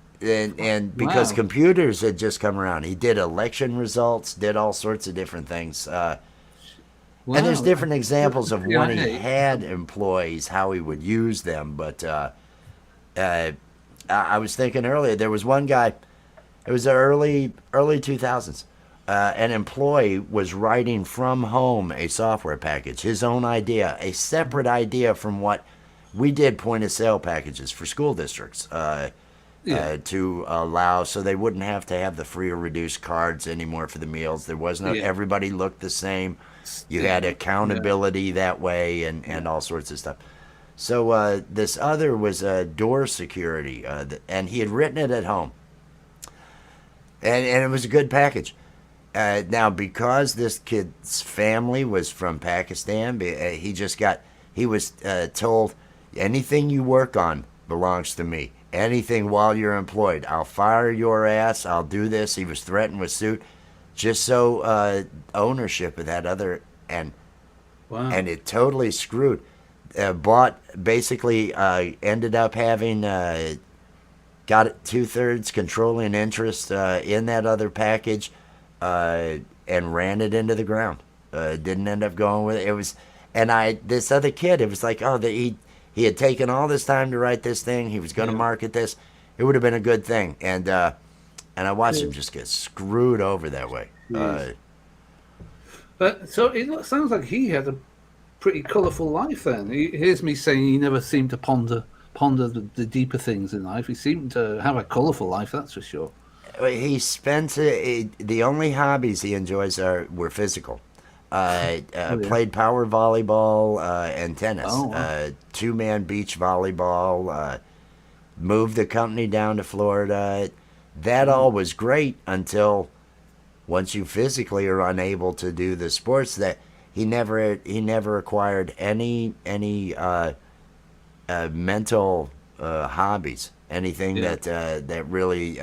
A: because
B: Wow.
A: computers had just come around, he did election results, did all sorts of different things. And there's
B: Wow.
A: different examples of when he
B: CIA.
A: had employees, how he would use them. But uh, I was thinking earlier, there was one guy. It was the early 2000s. An employee was writing from home a software package, his own idea, a separate idea from what we did point of sale packages for school districts.
B: Yeah.
A: To allow so they wouldn't have to have the free or reduced cards anymore for the meals. There was no
B: Yeah.
A: everybody looked the same. You had
B: Stigma. Yeah.
A: accountability that way and
B: Yeah.
A: all sorts of stuff. So this other was door security, and he had written it at home, and it was a good package. Now, because this kid's family was from Pakistan, he was told anything you work on belongs to me. Anything while you're employed, I'll fire your ass. I'll do this. He was threatened with suit, just so ownership of that other and
B: Wow.
A: it totally screwed. Bought basically ended up having got 2/3 controlling interest in that other package, and ran it into the ground. Didn't end up going with it. It was, and this other kid. It was like, oh, he had taken all this time to write this thing. He was going to
B: Yeah.
A: market this. It would have been a good thing, and I watched him just get screwed over that way.
B: Jeez. But so sounds like he had a pretty colourful life. Then here's me saying he never seemed to ponder the deeper things in life. He seemed to have a colourful life, that's for sure.
A: He spent the only hobbies he enjoys were physical.
B: Oh yeah.
A: Played power volleyball and tennis.
B: Oh wow.
A: Two-man beach volleyball. Moved the company down to Florida. That
B: Mm.
A: all was great until once you physically are unable to do the sports that he never acquired any mental hobbies, anything
B: Yeah.
A: that really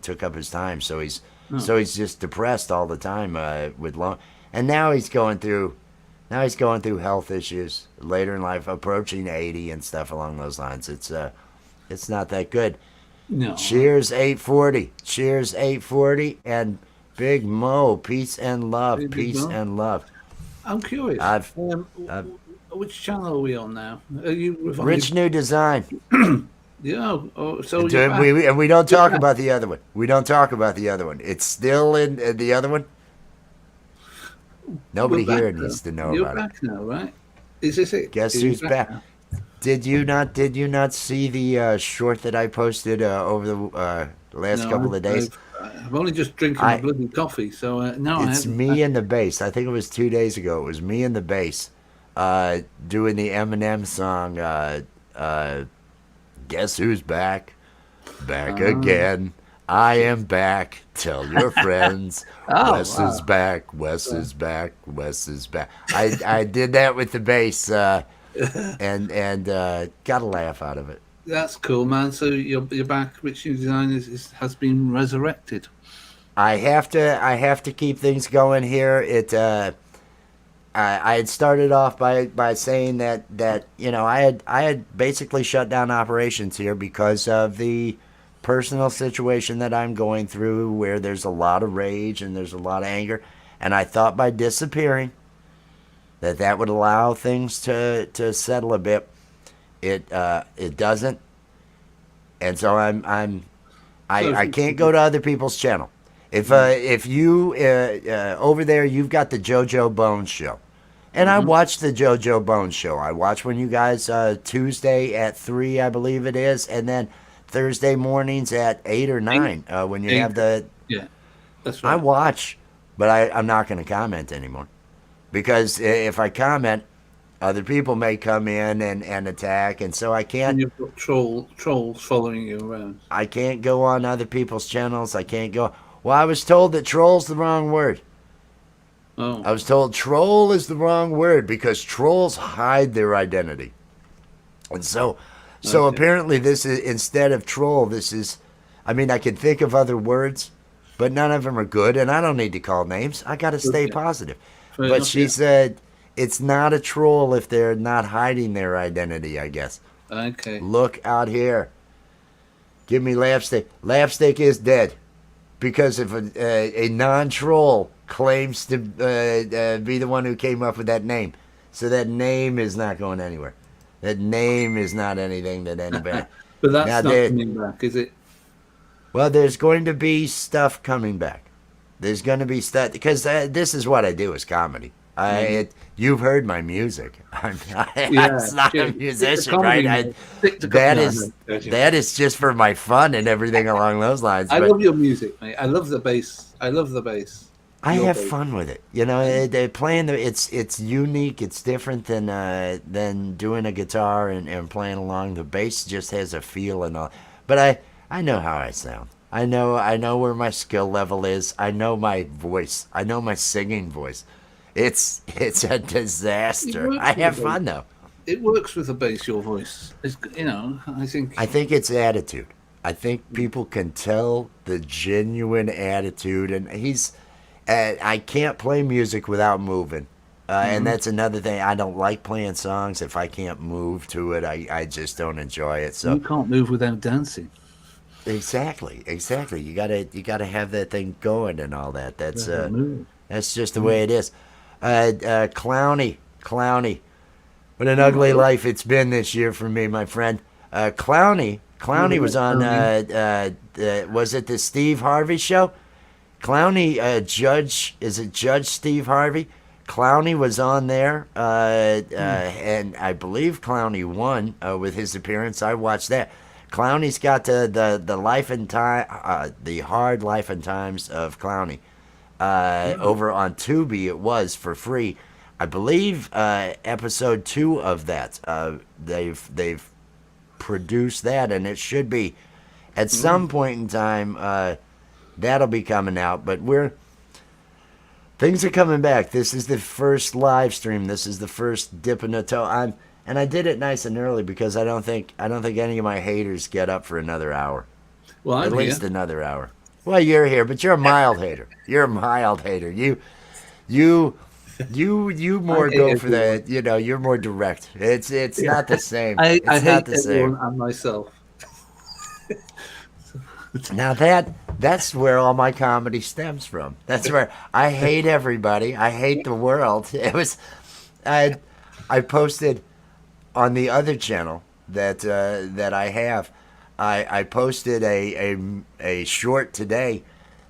A: took up his time. So he's
B: Oh.
A: so he's just depressed all the time with long, and now he's going through health issues later in life, approaching 80 and stuff along those lines. It's not that good.
B: No.
A: Cheers 840. Cheers 840 and Big Mo, peace and love,
B: Maybe
A: peace
B: not.
A: and love.
B: I'm curious.
A: I've, I've
B: Which channel are we on now? Are you
A: Rich New Design.
B: Yeah. Oh, so
A: And
B: you're back.
A: we don't
B: You're
A: talk
B: back.
A: about the other one. We don't talk about the other one. It's still in the other one.
B: We're
A: Nobody
B: back
A: here
B: now.
A: needs to know
B: You're
A: about it.
B: back now, right? Is this it?
A: Guess
B: Are you
A: who's
B: back
A: back?
B: now?
A: Did you not see the short that I posted over the last
B: No,
A: couple of days?
B: I've only just drinking my
A: I
B: bloody coffee, so no, I
A: It's
B: haven't.
A: me and the bass. I think it was 2 days ago. It was me and the bass doing the Eminem song. Guess who's back? Back
B: Uh,
A: again. I am back. Tell your friends.
B: oh
A: Wes is
B: wow,
A: back. Wes is back. Wes is back. I did that with the bass and got a laugh out of it.
B: that's cool, man. So you're back. Rich New Design has been resurrected.
A: I have to keep things going here. I had started off by saying that I had basically shut down operations here because of the personal situation that I'm going through, where there's a lot of rage and there's a lot of anger, and I thought by disappearing that would allow things to settle a bit. It doesn't, and so
B: So
A: I can't go to other people's channel. If you over there, you've got the JoJo Bones show, and I watch the JoJo Bones show. I watch when you guys Tuesday at 3, I believe it is, and then Thursday mornings at 8 or 9 when you have the.
B: yeah, that's
A: I
B: right.
A: watch, but I'm not going to comment anymore because if I comment, other people may come in and attack, and so I
B: And
A: can't.
B: you've got trolls following you around.
A: I can't go on other people's channels. I can't go. Well, I was told that troll's the wrong word.
B: Oh,
A: I was told troll is the wrong word because trolls hide their identity. And so
B: okay.
A: apparently this is, instead of troll, this is, I mean, I can think of other words, but none of them are good, and I don't need to call names. I got to stay
B: Okay.
A: positive.
B: Fair
A: But
B: enough,
A: she
B: yeah.
A: said it's not a troll if they're not hiding their identity, I guess.
B: Okay.
A: Look out here. Give me Lapstick. Lapstick is dead because if a non-troll claims to be the one who came up with that name. So that name is not going anywhere. That name is not anything that anybody.
B: But
A: Now,
B: that's not coming back, is it?
A: well, there's going to be stuff coming back. There's going to be stuff because this is what I do is comedy. You've heard my music. I'm
B: Yeah.
A: not a
B: Stick to
A: musician,
B: comedy,
A: right?
B: mate. Stick to
A: That
B: comedy.
A: is that is just for my fun and everything along those lines.
B: I
A: But
B: love your music, mate. I love the bass. I love the bass.
A: I
B: Your
A: have
B: bass.
A: fun with it. You know, they playing it's unique. It's different than doing a guitar and playing along. The bass just has a feel and all. But I know how I sound. I know where my skill level is. I know my voice. I know my singing voice. It's a disaster.
B: works
A: I
B: with
A: have
B: the
A: fun though.
B: It works with the bass. Your voice. I think.
A: I think it's attitude. I think people can tell the genuine attitude, and I can't play music without moving. And that's another thing. I don't like playing songs if I can't move to it. I just don't enjoy it.
B: You
A: So
B: can't move without dancing.
A: exactly. You gotta have that thing going and all that.
B: Move.
A: That's just the way it is. Clowny. What an ugly life it's been this year for me, my friend. Clowny was on. Was it the Steve Harvey show? Clowny, is it Judge Steve Harvey? Clowny was on there, and I believe Clowny won with his appearance. I watched that. Clowny's got the life and time, the hard life and times of Clowny. Over on Tubi, it was for free. I believe episode 2 of that. They've produced that, and it should be at some point in time. That'll be coming out, but things are coming back. This is the first live stream. This is the first dip in the toe. And I did it nice and early because I don't think any of my haters get up for another hour.
B: Well,
A: At
B: I'm
A: least
B: here.
A: another hour. Well, you're here, but you're a mild hater. You're a mild hater. You more
B: hate
A: go for
B: everyone.
A: the. You're more direct. It's not the same.
B: I
A: It's not
B: hate
A: the
B: everyone
A: same.
B: and myself.
A: Now that's where all my comedy stems from. That's where I hate everybody. I hate the world. I posted on the other channel that I have. I posted a short today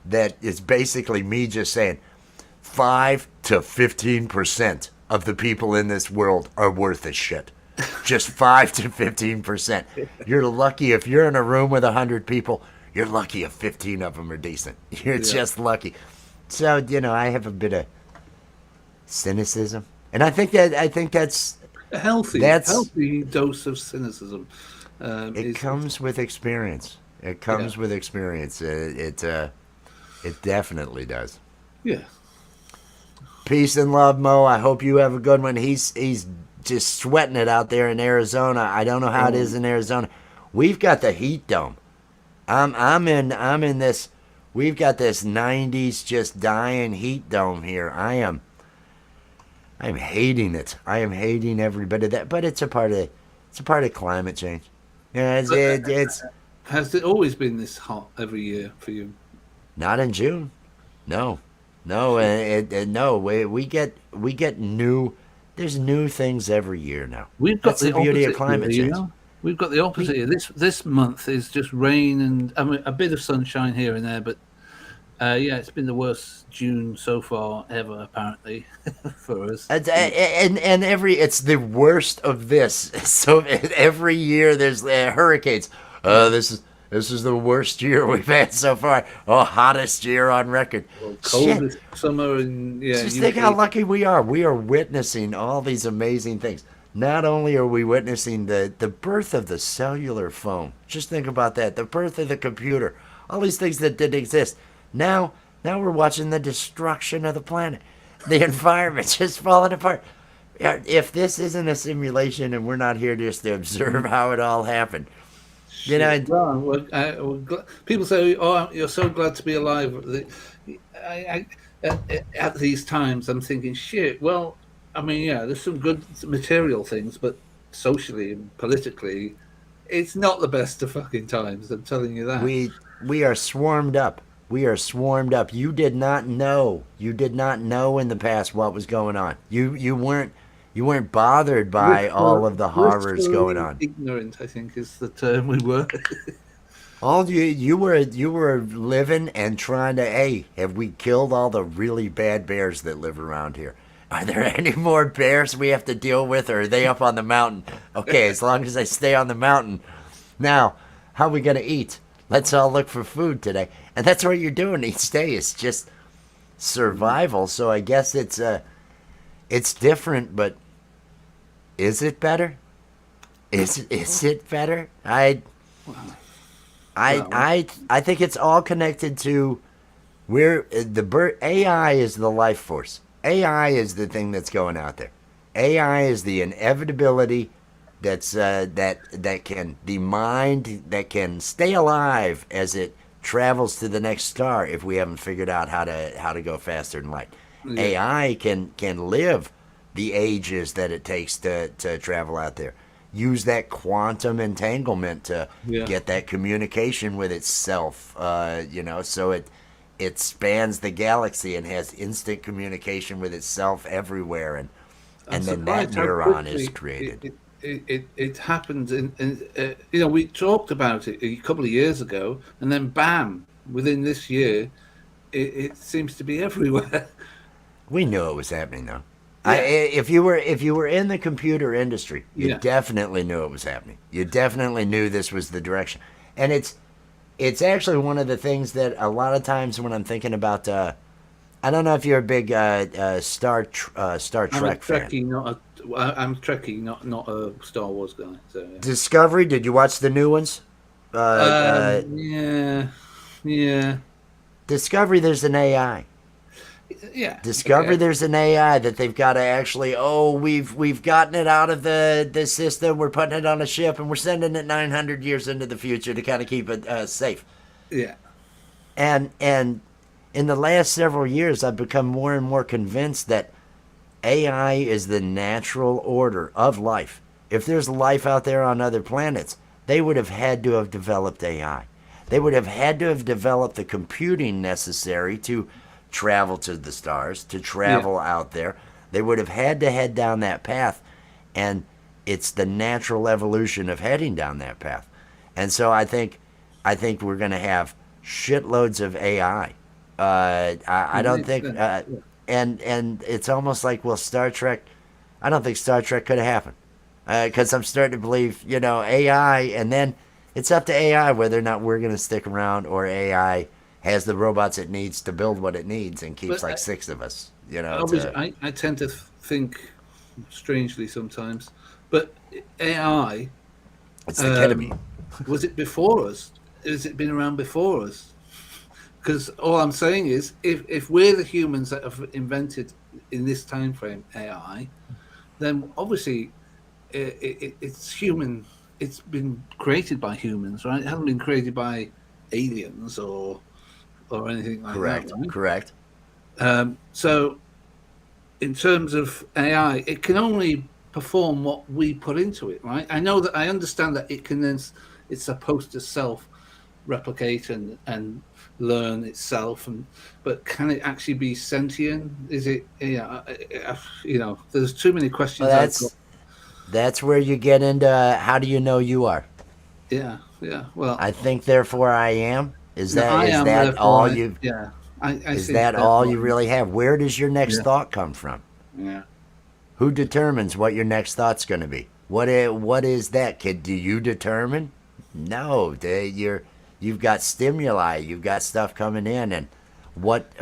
A: that is basically me just saying 5 to 15% of the people in this world are worth a shit. Just 5 to 15%. You're lucky if you're in a room with 100 people. You're lucky if 15 of them are decent. You're just lucky. So I have a bit of cynicism, and I think that's
B: A healthy dose of cynicism.
A: it comes with experience. It comes with experience. It definitely does.
B: Yeah.
A: Peace and love, Mo. I hope you have a good one. He's just sweating it out there in Arizona. I don't know how it is in Arizona. We've got the heat dome. I'm in this. we've got this 90s just dying heat dome here. I'm hating it. I am hating every bit of that. But it's a part of climate change. Yeah,
B: But
A: it's
B: has it always been this hot every year for you?
A: not in June. No, no,
B: Shit.
A: no. We get new. There's new things every year now.
B: We've got
A: That's the
B: the
A: beauty of
B: opposite here,
A: climate
B: you
A: change.
B: know. We've got the
A: We
B: opposite here. This month is just rain and I mean a bit of sunshine here and there, but yeah, it's been the worst June so far ever, apparently, for us.
A: and every it's the worst of this. So every year there's hurricanes.
B: Yeah.
A: This is the worst year we've had so far. Oh, hottest year on record.
B: Well,
A: Shit.
B: coldest summer in
A: Just think how
B: UK.
A: lucky we are. We are witnessing all these amazing things. Not only are we witnessing the birth of the cellular phone, just think about that, the birth of the computer, all these things that didn't exist. Now we're watching the destruction of the planet, the environment just falling apart. Yeah, if this isn't a simulation and we're not here just to observe how it all happened, you know,
B: Shit. Well, people say, "Oh, you're so glad to be alive." At these times, I'm thinking, "Shit." Well, I mean, yeah, there's some good material things, but socially and politically, it's not the best of fucking times. I'm telling you that.
A: we are swarmed up. We are swarmed up. You did not know. You did not know in the past what was going on. You weren't bothered by all of the horrors going
B: Blissfully
A: on.
B: ignorant, I think, is the term we were.
A: All you were living and trying to, hey, have we killed all the really bad bears that live around here? Are there any more bears we have to deal with, or are they up on the mountain? Okay, as long as I stay on the mountain. Now, how are we gonna eat? Let's all look for food today, and that's what you're doing each day. It's just survival. So I guess it's different, but is it better? Is it better?
B: Well,
A: I think it's all connected to where AI is the life force. AI is the thing that's going out there. AI is the inevitability that can the mind that can stay alive as it travels to the next star if we haven't figured out how to go faster than light.
B: yeah,
A: AI can live the ages that it takes to travel out there. Use that quantum entanglement to
B: yeah.
A: get that communication with itself. So it spans the galaxy and has instant communication with itself everywhere,
B: I'm
A: and then that
B: surprised how
A: neuron is
B: quickly
A: created.
B: it happened. We talked about it a couple of years ago, and then bam, within this year, it seems to be everywhere.
A: We knew it was happening though.
B: Yeah,
A: If you were in the computer industry, you
B: yeah.
A: definitely knew it was happening. You definitely knew this was the direction, and it's actually one of the things that a lot of times when I'm thinking about. I don't know if you're a big Star
B: I'm a
A: Trek fan.
B: Trekkie, I'm Trekkie, not a Star Wars guy. So yeah.
A: Discovery. Did you watch the new ones?
B: Yeah, yeah,
A: Discovery. There's an AI.
B: yeah.
A: Discovery.
B: Okay.
A: There's an AI that they've got to actually. Oh, we've gotten it out of the system. We're putting it on a ship and we're sending it 900 years into the future to kind of keep it safe.
B: Yeah,
A: And in the last several years, I've become more and more convinced that AI is the natural order of life. If there's life out there on other planets, they would have had to have developed AI. They would have had to have developed the computing necessary to travel to the stars, to
B: yeah.
A: travel out there. They would have had to head down that path, and it's the natural evolution of heading down that path. And so I think we're going to have shitloads of AI. I
B: It
A: don't
B: makes
A: think,
B: sense. Yeah.
A: and it's almost like, well, Star Trek. I don't think Star Trek could have happened because I'm starting to believe, AI, and then it's up to AI whether or not we're going to stick around, or AI has the robots it needs to build what it needs and keeps
B: But
A: like six of us.
B: obviously, I tend to think strangely sometimes. But AI,
A: It's the ketamine.
B: um, was it before us? Has it been around before us? Because all I'm saying is, if we're the humans that have invented in this time frame AI, then obviously it's human. It's been created by humans, right? It hasn't been created by aliens or or anything like
A: Correct.
B: that, right?
A: Correct.
B: So in terms of AI, it can only perform what we put into it, right? I understand that it can then, it's supposed to self replicate and learn itself, and but can it actually be sentient? Is it, there's too many
A: Well,
B: questions I've got.
A: that's where you get into how do you know you are?
B: Yeah, well,
A: I think therefore I am.
B: no, I
A: Is
B: am,
A: that all
B: therefore
A: you
B: I
A: is
B: think
A: that all
B: therefore
A: you really have? Where does your next
B: yeah,
A: thought come from?
B: yeah.
A: Who determines what your next thought's going to be? What is that, kid? Do you determine? No, you've got stimuli, you've got stuff coming in, and what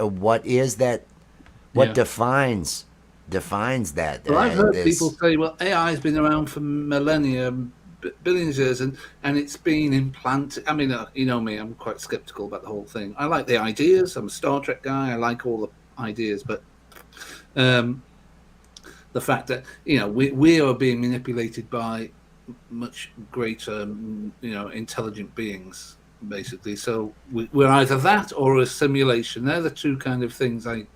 A: is that? What
B: Yeah.
A: defines that?
B: Well, I've heard people
A: This
B: say, well, AI has been around for millennia, billions of years, and it's been implanted. I mean, you know me, I'm quite skeptical about the whole thing. I like the ideas. I'm a Star Trek guy. I like all the ideas, but um, the fact that we are being manipulated by much greater, intelligent beings, basically. So we're either that or a simulation. They're the two kind of things I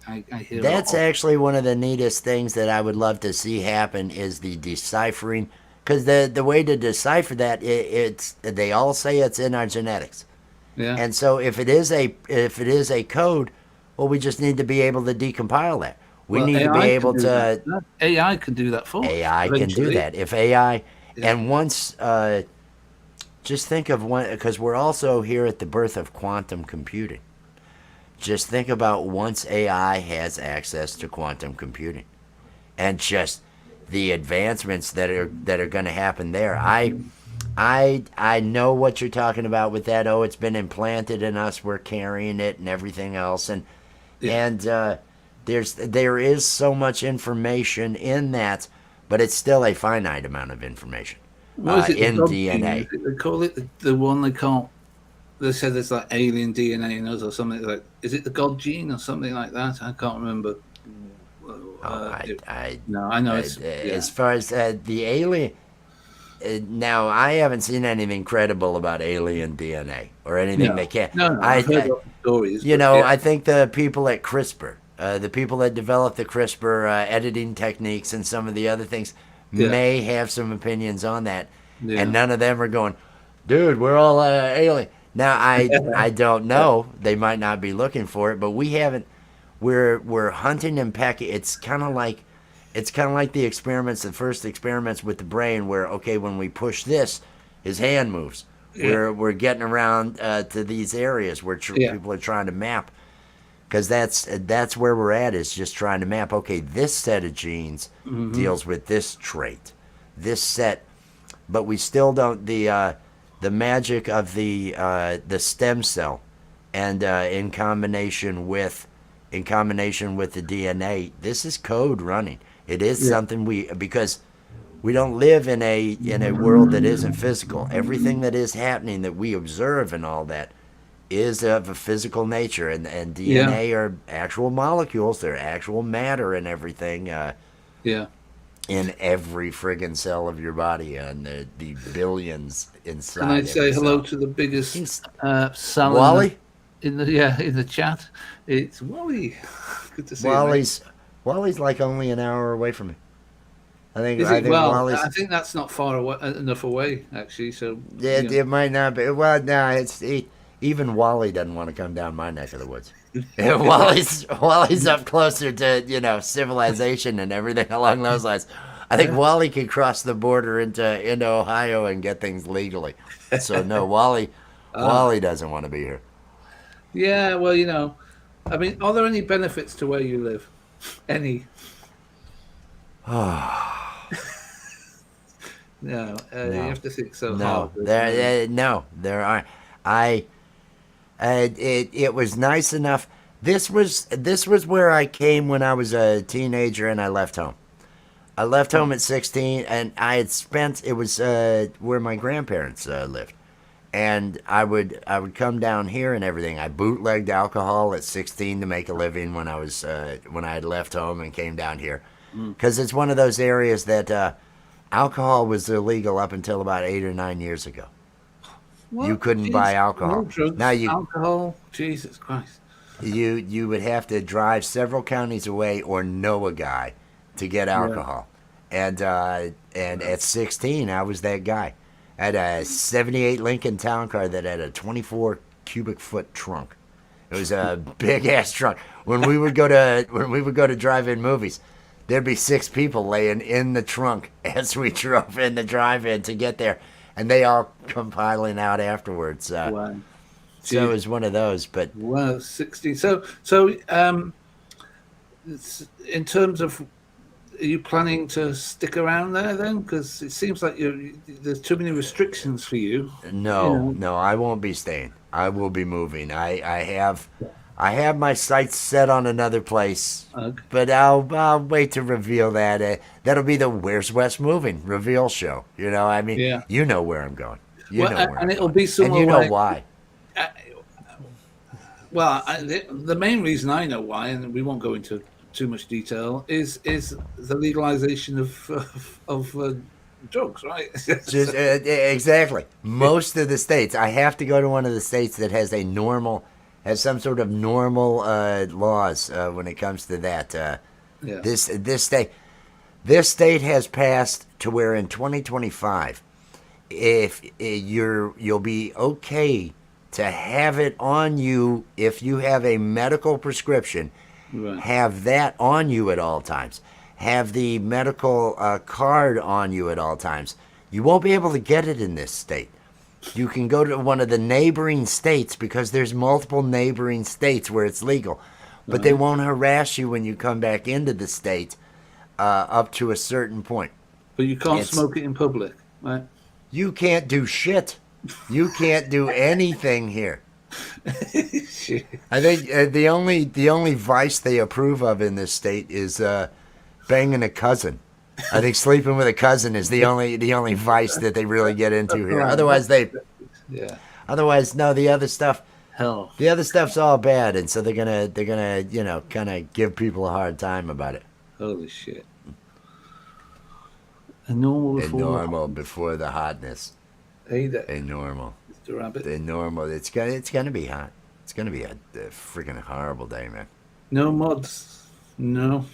B: hear a lot
A: that's
B: of.
A: actually one of the neatest things that I would love to see happen is the deciphering, because the way to decipher that it's they all say it's in our genetics.
B: Yeah.
A: And so if it is a code, well, we just need to be able to decompile that. We
B: Well,
A: need to be
B: AI can
A: able
B: do that.
A: to
B: AI can do that for us
A: AI can do
B: eventually.
A: that. If AI
B: Yeah.
A: and once just think of one because we're also here at the birth of quantum computing. Just think about once AI has access to quantum computing and just the advancements that are going to happen there. I know what you're talking about with that. Oh, it's been implanted in us. We're carrying it and everything else,
B: Yeah.
A: and there is so much information in that, but it's still a finite amount of information
B: What is it? The
A: in
B: God gene?
A: DNA.
B: Is it, they call it the one they can't. They said there's like alien DNA in us or something like. Is it the God gene or something like that? I can't remember.
A: Oh,
B: No, I know it's
A: as far as the alien. Now, I haven't seen anything credible about alien DNA or anything
B: no,
A: they can.
B: no. I've heard of stories,
A: You
B: but
A: know,
B: yeah,
A: I think the people at CRISPR, the people that develop the CRISPR editing techniques and some of the other things,
B: yeah,
A: may have some opinions on that, and
B: yeah,
A: none of them are going, dude, we're all alien. Now, I don't know. They might not be looking for it, but we haven't. We're hunting and pecking. It's kind of like the experiments, the first experiments with the brain, where okay, when we push this, his hand moves.
B: yeah,
A: We're getting around to these areas where
B: yeah.
A: people are trying to map, because that's where we're at, is just trying to map. Okay, this set of genes
B: Hmm.
A: deals with this trait, this set, but we still don't the magic of the stem cell, and in combination with the DNA, this is code running. It is
B: Yeah,
A: something because we don't live in a world that isn't physical. Everything that is happening that we observe and all that is of a physical nature, and
B: yeah,
A: DNA are actual molecules. They're actual matter and everything
B: yeah.
A: in every friggin' cell of your body, and the billions
B: Can I
A: inside
B: say
A: every
B: hello
A: cell.
B: to the biggest
A: He's
B: cell
A: Wally.
B: in the chat? It's Wally. Good to see you, mate.
A: Wally's Wally's like only an hour away from me.
B: Is
A: I
B: it?
A: think
B: Well,
A: Wally's.
B: I think that's not far away enough away, actually. So
A: It might not be. Well, no, even Wally doesn't want to come down my neck of the woods. Wally's up closer to civilization and everything along those lines. I think Wally could cross the border into Ohio and get things legally. So no,
B: ah,
A: Wally doesn't want to be here.
B: yeah. Well, I mean, are there any benefits to where you live? Any? No, you
A: No,
B: have to think so hard.
A: no, there are. I it was nice enough. This was where I came when I was a teenager and I left home. I left home at 16, and I had spent. It was where my grandparents lived, and I would come down here and everything. I bootlegged alcohol at 16 to make a living when I had left home and came down here,
B: Mm.
A: because it's one of those areas that alcohol was illegal up until about 8 or 9 years ago. You
B: What?
A: couldn't buy
B: Jesus, no
A: alcohol. Now
B: drugs,
A: you
B: alcohol. Jesus Christ.
A: you would have to drive several counties away or know a guy to get
B: Yeah.
A: alcohol. And at 16, I was that guy. I had a 78 Lincoln Town Car that had a 24 cubic foot trunk. It was a big ass trunk. When we would go to drive-in movies, there'd be 6 people laying in the trunk as we drove in the drive-in to get there, and they all come piling out afterwards.
B: Wow.
A: So it
B: Gee.
A: was one of those. But
B: Wow, 60. In terms of, are you planning to stick around there then? Because it seems like there's too many restrictions for you. You
A: no,
B: know.
A: no, I won't be staying. I will be moving. I have my sights set on another place,
B: Okay.
A: but I'll wait to reveal that. That'll be the Where's West Moving reveal show. I mean,
B: Yeah.
A: you know where I'm going. You
B: Well,
A: know where
B: and
A: I'm
B: it'll
A: going,
B: be
A: and
B: somewhere
A: you know
B: like.
A: why.
B: Well, the main reason I know why, and we won't go into too much detail, is the legalization of drugs, right?
A: Just exactly. Most of the states, I have to go to one of the states that has some sort of normal laws when it comes to that.
B: Yeah.
A: This state has passed to where in 2025, if you'll be okay to have it on you if you have a medical prescription.
B: Right.
A: Have that on you at all times. Have the medical card on you at all times. You won't be able to get it in this state. You can go to one of the neighboring states because there's multiple neighboring states where it's legal, but they won't harass you when you come back into the state up to a certain point.
B: But you can't smoke it in public, right?
A: You can't do shit. You can't do anything here. I think the only vice they approve of in this state is banging a cousin. I think sleeping with a cousin is the only vice that they really get into here. Otherwise,
B: Yeah.
A: no, the other stuff.
B: Hell.
A: The other stuff's all bad, and so they're gonna kind of give people a hard time about it.
B: Holy shit. A normal
A: Before the hotness.
B: Hey there,
A: A normal.
B: Mr. Rabbit.
A: The normal. It's gonna be hot. It's gonna be a freaking horrible day, man.
B: No mods. No.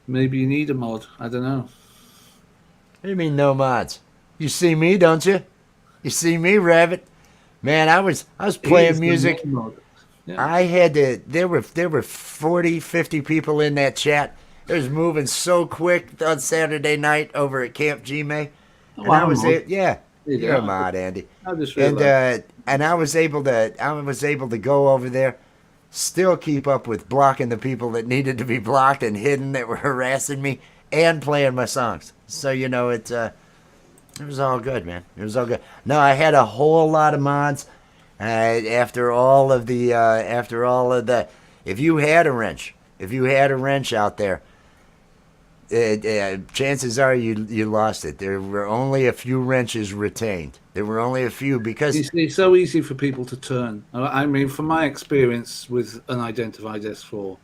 B: Maybe you need a mod. I don't know.
A: What do you mean no mods? You see me, don't you? You see me, Rabbit? Man, I was playing
B: He's the
A: music.
B: mod. Yeah.
A: I had to. There were 40, 50 people in that chat. It was moving so quick on Saturday night over at Camp Gmail. And
B: Oh,
A: I was
B: I'm a mod.
A: it. Yeah,
B: There you
A: you're a
B: go.
A: mod, Andy.
B: I just
A: And
B: realized.
A: I was able to go over there, still keep up with blocking the people that needed to be blocked and hidden that were harassing me, and playing my songs. So it was all good, man. It was all good. No, I had a whole lot of mods. After all of the, if you had a wrench out there, chances are you lost it. There were only a few wrenches retained. There were only a few because
B: It's so easy for people to turn. I mean, from my experience with Unidentified S4,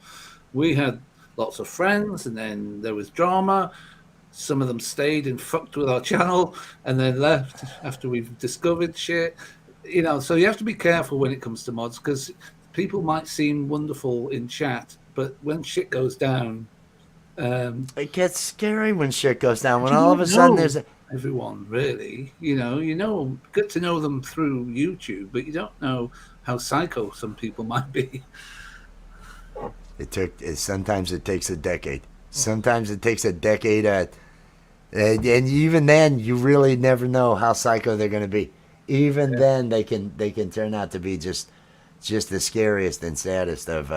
B: we had lots of friends, and then there was drama. Some of them stayed and fucked with our channel and then left after we've discovered shit. So you have to be careful when it comes to mods, because people might seem wonderful in chat, but when shit goes down,
A: it gets scary when shit goes down. When
B: you
A: all of a
B: don't
A: sudden
B: know
A: there's a
B: everyone really. Get to know them through YouTube, but you don't know how psycho some people might be.
A: sometimes it takes a decade. Sometimes it takes a decade, and even then, you really never know how psycho they're going to be. Even then, they can turn out to be just the scariest and saddest of.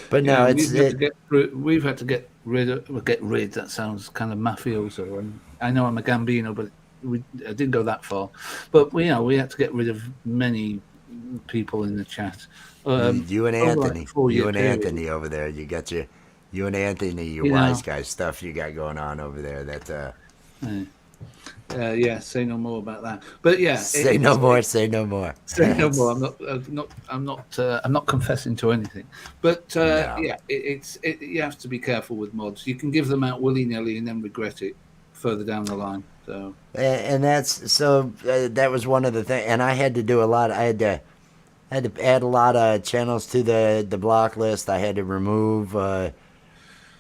A: But no,
B: we've had to get rid. That sounds kind of mafioso, and I know I'm a Gambino, but I didn't go that far. But we had to get rid of many people in the chat.
A: You and
B: over
A: Anthony,
B: like a 4-year period.
A: Anthony over there. You and Anthony, your wise guy stuff you got going on over there. That
B: say no more about that. But yeah,
A: say no more.
B: Say no more. I'm not confessing to anything. But
A: No.
B: you have to be careful with mods. You can give them out willy nilly and then regret it further down the line. So
A: and that was one of the things. And I had to do a lot. I had to add a lot of channels to the block list. I had to remove,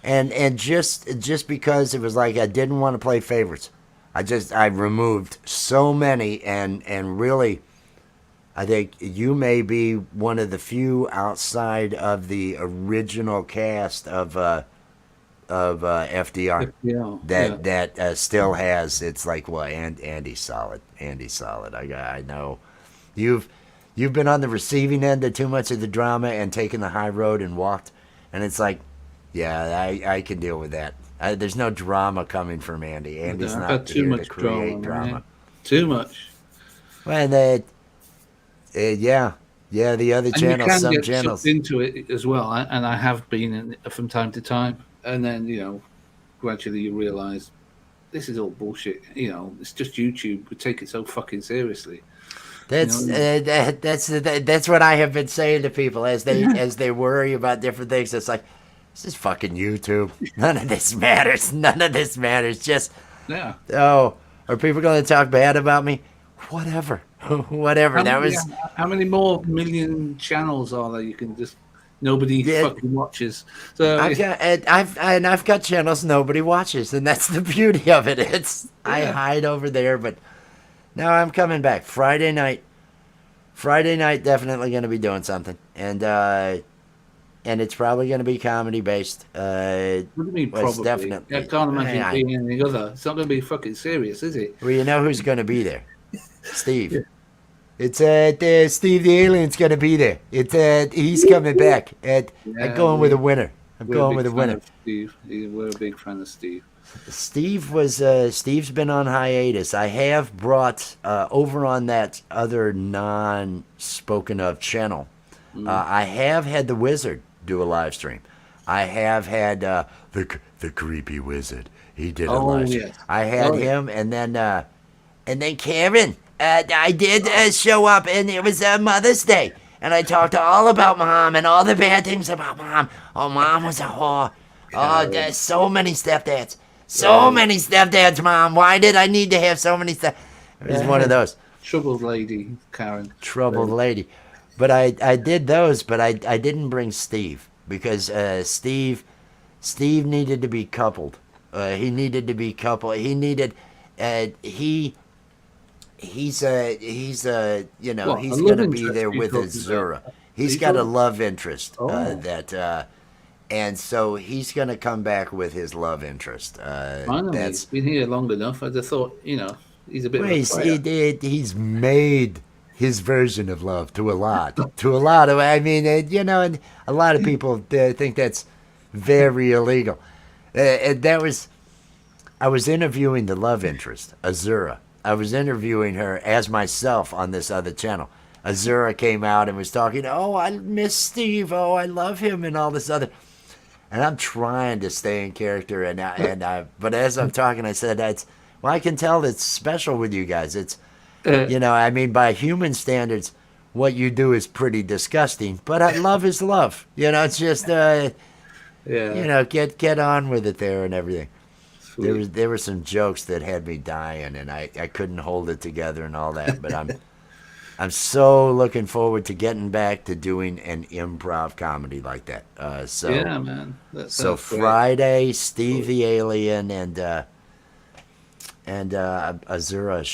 A: and just because it was like I didn't want to play favorites, I removed so many, and really, I think you may be one of the few outside of the original cast of FDR
B: Yeah, yeah.
A: that still has. It's like, well, Andy's solid. Andy's solid. I know you've been on the receiving end of too much of the drama and taken the high road and walked, and it's like, yeah, I can deal with that. There's no drama coming from Andy. Andy's
B: I've had
A: not
B: too
A: here to
B: much
A: create
B: drama, man.
A: drama.
B: Too much.
A: Well, that yeah, the other
B: And you
A: channels,
B: can
A: some
B: get sucked
A: channels.
B: into it as well. And I have been from time to time. And then, gradually you realise this is all bullshit. It's just YouTube. We take it so fucking seriously.
A: That's that's what I have been saying to people as they worry about different things. It's like, this is fucking YouTube. None of this matters. None of this matters. Just,
B: Yeah.
A: oh, are people going to talk bad about me? Whatever, whatever.
B: How
A: That
B: many,
A: was
B: how many more million channels are there you can just nobody
A: Yeah.
B: fucking watches? So
A: I've got channels nobody watches, and that's the beauty of it. I
B: Yeah.
A: hide over there, but now I'm coming back Friday night. Friday night, definitely going to be doing something, and it's probably going to be comedy based.
B: What do you mean
A: Well, it's
B: probably?
A: definitely.
B: I can't imagine
A: I-
B: it being anything other. It's not going to be fucking serious, is it?
A: well, you know who's going to be there? Steve.
B: Yeah.
A: It's Steve the alien's going to be there. He's coming back. I'm
B: Yeah,
A: going with a winner. I'm
B: We're a
A: going
B: big
A: with a
B: fan
A: winner.
B: of Steve. We're a big fan of Steve.
A: Steve's been on hiatus. I have brought over on that other non-spoken of channel. I have had the Wizard do a live stream. I have had the creepy Wizard. He did a
B: Oh,
A: live stream.
B: yes.
A: I had
B: Oh, yeah.
A: him, and then Karen. I did show up, and it was Mother's Day, and I talked all about Mom and all the bad things about Mom. Oh, Mom was a whore. Oh, there's so many stepdads. So many stepdads, Mom. Why did I need to have so many step? It was one of those.
B: Troubled lady, Karen.
A: Troubled lady. But I did those, but I didn't bring Steve because Steve needed to be coupled. He needed to be coupled. He needed he's he's you know
B: What, a
A: he's
B: love
A: gonna be
B: interest
A: there
B: you
A: with
B: talking
A: Azura.
B: about?
A: He's
B: You
A: got a
B: talking-
A: love interest
B: Oh.
A: and so he's gonna come back with his love interest.
B: Finally, he's
A: That's
B: been here long enough. I just thought, he's a bit
A: well,
B: of a player.
A: he's made his version of love to a lot of. I mean, and a lot of people think that's very illegal. And I was interviewing the love interest, Azura. I was interviewing her as myself on this other channel. Azura came out and was talking, oh, I miss Steve. Oh, I love him and all this other. And I'm trying to stay in character. But as I'm talking, I said, I can tell it's special with you guys. It's, I mean, by human standards, what you do is pretty disgusting. But love is love. It's just,
B: Yeah.
A: get on with it there and everything.
B: Sweet.
A: There were some jokes that had me dying, and I couldn't hold it together and all that. But I'm so looking forward to getting back to doing an improv comedy like that.
B: Yeah, man.
A: So
B: That's great.
A: Friday, Steve the Alien and Azura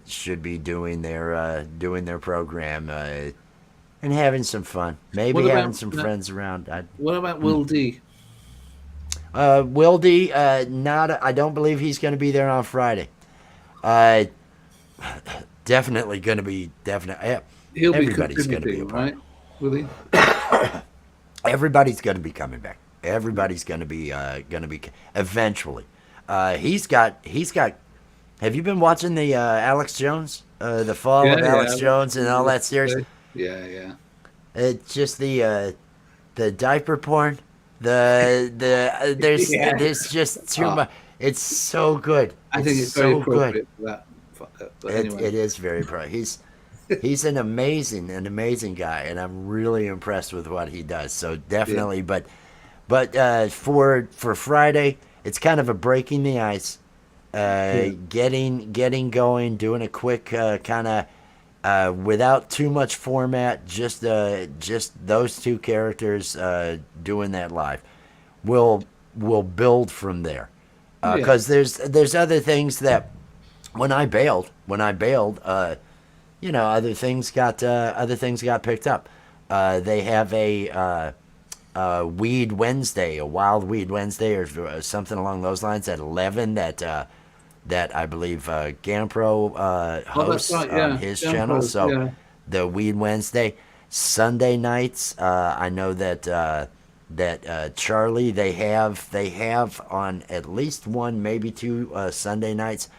A: should be doing their program and having some fun. Maybe
B: What
A: having
B: about
A: some
B: that-
A: friends around.
B: What about Will D?
A: Will D, not. I don't believe he's going to be there on Friday. Definitely going to be definitely.
B: He'll be
A: Everybody's going to be a
B: contributing,
A: part.
B: right? Will he?
A: Everybody's going to be coming back. Everybody's going to be eventually. He's got. Have you been watching the Alex Jones, the fall of
B: Yeah,
A: Alex
B: yeah.
A: Jones and all that series?
B: Yeah.
A: It's just the diaper porn. There's
B: Yeah.
A: there's just too much. It's so good.
B: I think it's very
A: so
B: appropriate
A: good.
B: for that. But
A: It
B: anyway,
A: is very pro. He's an amazing guy, and I'm really impressed with what he does. So definitely, but for Friday, it's kind of a breaking the ice, getting going, doing a quick kind of without too much format, just those two characters doing that live. We'll we'll build from there.
B: Yeah.
A: Because there's other things that when I bailed, other things got picked up. They have Weed Wednesday, a Wild Weed Wednesday, or something along those lines at 11. That I believe Gampro
B: Oh, that's
A: hosts
B: right.
A: on
B: Yeah.
A: his channel.
B: Jumpers.
A: So
B: Yeah.
A: the Weed Wednesday, Sunday nights. I know that Charlie they have on at least one, maybe two Sunday nights.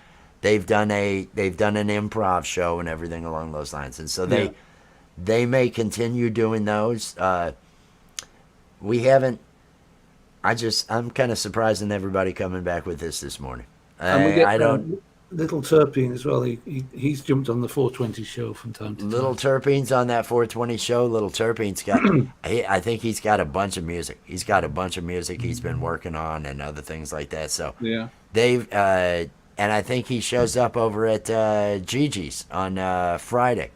A: They've done an improv show and everything along those lines, and so
B: Yeah.
A: they may continue doing those. We haven't. I'm kind of surprising everybody coming back with this morning.
B: And we get
A: I don't.
B: Little Turpin as well. He's jumped on the 420 show from time to
A: Little
B: time.
A: Turpin's on that 420 show. Little Turpin's got. I think he's got a bunch of music. He's got a bunch of music he's been working on and other things like that. So
B: Yeah.
A: they've. And I think he shows up over at Gigi's on Friday.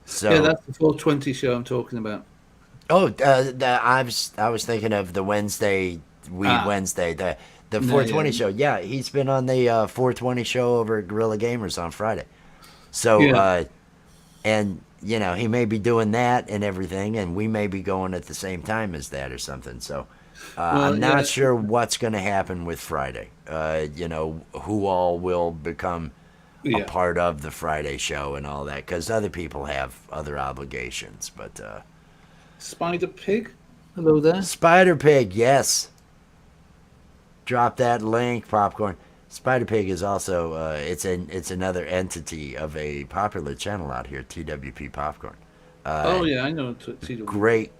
A: So
B: Yeah, that's the 420 show I'm talking about.
A: oh, I was thinking of the Wednesday Weed
B: Ah,
A: Wednesday, the
B: no, yeah,
A: 420 show. Yeah, he's been on the 420 show over at Gorilla Gamers on Friday. So
B: yeah.
A: and he may be doing that and everything, and we may be going at the same time as that or something. So I'm
B: Well,
A: not
B: yeah,
A: sure what's going to happen with Friday. Who all will become a
B: yeah.
A: part of the Friday show and all that, because other people have other obligations. But
B: Spider Pig. Hello there.
A: Spider Pig, yes. Drop that link, popcorn. Spider Pig is also it's another entity of a popular channel out here, TWP Popcorn.
B: Oh yeah, I know. TW.
A: Great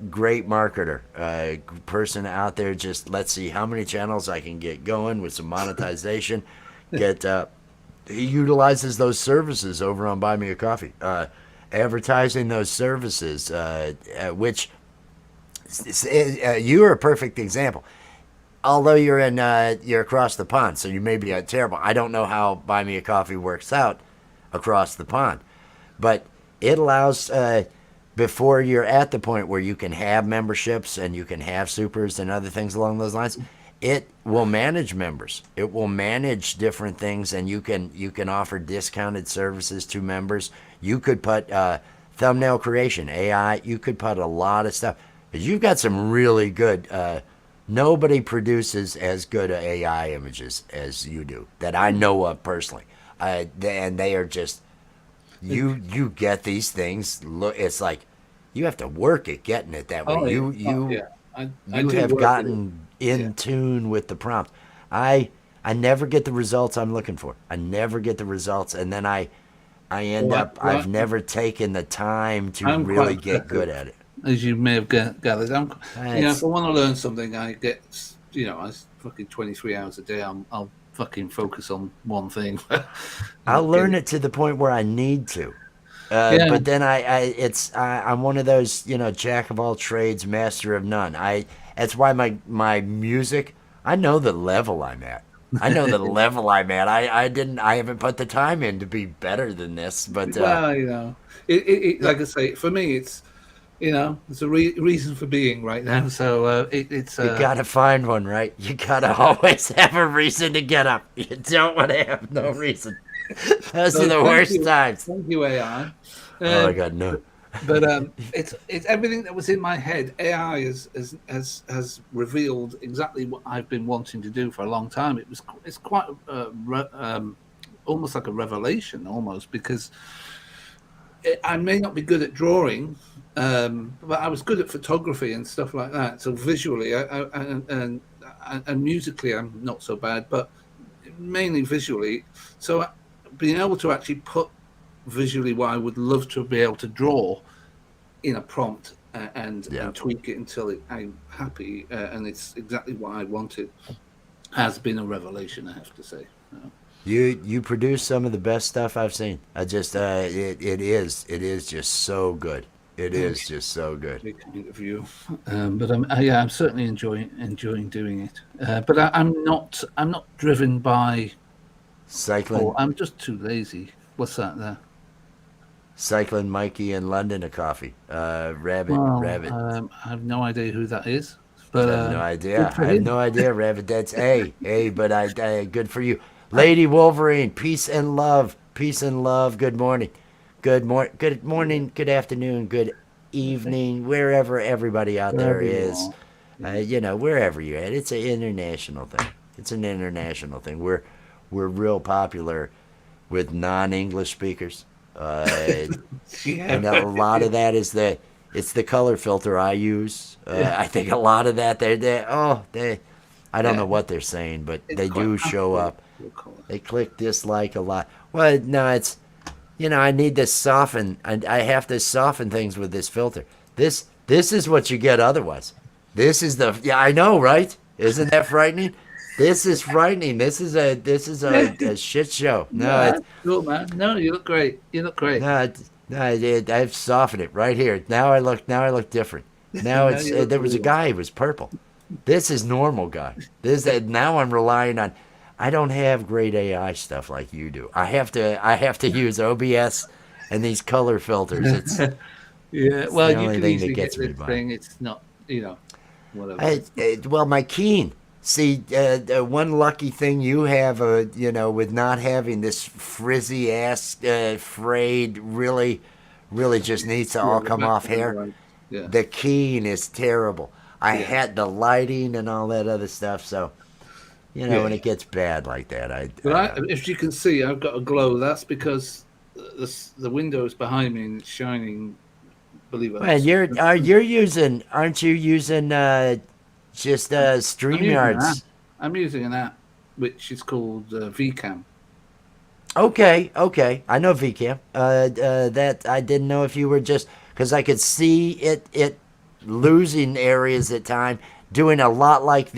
A: marketer, person out there. Just let's see how many channels I can get going with some monetization. Get He utilizes those services over on Buy Me a Coffee, advertising those services, which you are a perfect example. Although you're across the pond, so you may be terrible. I don't know how Buy Me a Coffee works out across the pond, but it allows before you're at the point where you can have memberships and you can have supers and other things along those lines. It will manage members. It will manage different things, and you can offer discounted services to members. You could put thumbnail creation, AI. You could put a lot of stuff. You've got some really good. Nobody produces as good AI images as you do that I know of personally, and they are just you get these things. Look, it's like you have to work at getting it that way.
B: Oh yeah.
A: You
B: Oh,
A: you
B: yeah. I
A: you
B: do
A: have
B: work with it.
A: gotten
B: Yeah.
A: in tune with the prompt. I never get the results I'm looking for. I never get the results, and then I end
B: Well,
A: up. I've never taken the time to
B: I'm
A: really
B: quite
A: get good
B: pathetic,
A: at it.
B: as you may have gathered. If
A: It's
B: I want to learn something, I get, I fucking 23 hours a day. I'll fucking focus on one thing.
A: I'll
B: Get
A: learn
B: it.
A: it to the point where I need to.
B: Yeah.
A: But then I'm one of those jack of all trades, master of none. That's why my music, I know the level I'm at. I know the level I'm at. I haven't put the time in to be better than this, but
B: Well, like I say, for me, it's a reason for being right now. So it's
A: you gotta find one, right? You gotta always have a reason to get up. You don't want to have no reason. Those are
B: so
A: the worst times.
B: thank you, AI.
A: Oh my god, no.
B: But it's everything that was in my head. AI has revealed exactly what I've been wanting to do for a long time. It's quite almost like a revelation, almost, because I may not be good at drawing, but I was good at photography and stuff like that. So visually, and musically, I'm not so bad, but mainly visually. So being able to actually put visually what I would love to be able to draw in a prompt and tweak it until I'm happy and it's exactly what I wanted has been a revelation, I have to say.
A: You produce some of the best stuff I've seen. I just it is just so good. It is just so good.
B: Big kind of you, but I'm certainly enjoying doing it. But I'm not driven by.
A: Cycling.
B: Oh, I'm just too lazy. What's that there?
A: Cycling Mikey in London a coffee. Rabbit,
B: Well,
A: Rabbit.
B: I have no idea who that is,
A: I
B: but
A: have no
B: good
A: idea.
B: for
A: I have
B: him.
A: no idea, Rabbit. That's hey, but good for you, Lady Wolverine. Peace and love. Peace and love. Good morning. Good morning. Good afternoon. Good evening. Wherever everybody out there
B: Wherever you
A: is,
B: are. Yeah.
A: wherever you're at. It's an international thing. It's an international thing. We're real popular with non-English speakers.
B: Yeah.
A: And a lot of that is it's the color filter I use. I think a lot of that I don't know
B: Yeah.
A: what they're saying, but
B: It's
A: they
B: quite
A: do show
B: natural.
A: up.
B: Your colour.
A: They click dislike a lot. Well, no, it's I need to soften. I have to soften things with this filter. This is what you get otherwise. This is the I know, right? Isn't that frightening? This is frightening. This is a shit show. No,
B: No,
A: it's
B: that's cool, man. No, you look great. You look great.
A: no, I've softened it right here. Now I look different. Now
B: No,
A: it's
B: you look
A: there was a
B: real.
A: guy who was purple. This is normal guy. Now I'm relying on. I don't have great AI stuff like you do. I have to use OBS and these color filters.
B: Yeah.
A: It's
B: Well,
A: the
B: you
A: only
B: can
A: thing that
B: easily
A: gets
B: get
A: me
B: this
A: by.
B: thing. It's not, whatever.
A: Well, my keen. See, the one lucky thing you have, with not having this frizzy ass, frayed, really, really just needs to
B: Yeah,
A: all
B: the
A: come off
B: background
A: hair.
B: light. Yeah.
A: The keen is terrible. I
B: Yeah.
A: had the lighting and all that other stuff, so when
B: Yeah.
A: it gets bad like that,
B: But
A: I don't.
B: if you can see, I've got a glow. That's because the window is behind me and it's shining. Believe
A: Man,
B: it.
A: aren't you using just
B: I'm using an app.
A: StreamYards?
B: I'm using an app which is called VCam.
A: Okay. I know VCam. That I didn't know if you were just because I could see it losing areas at time, doing a lot like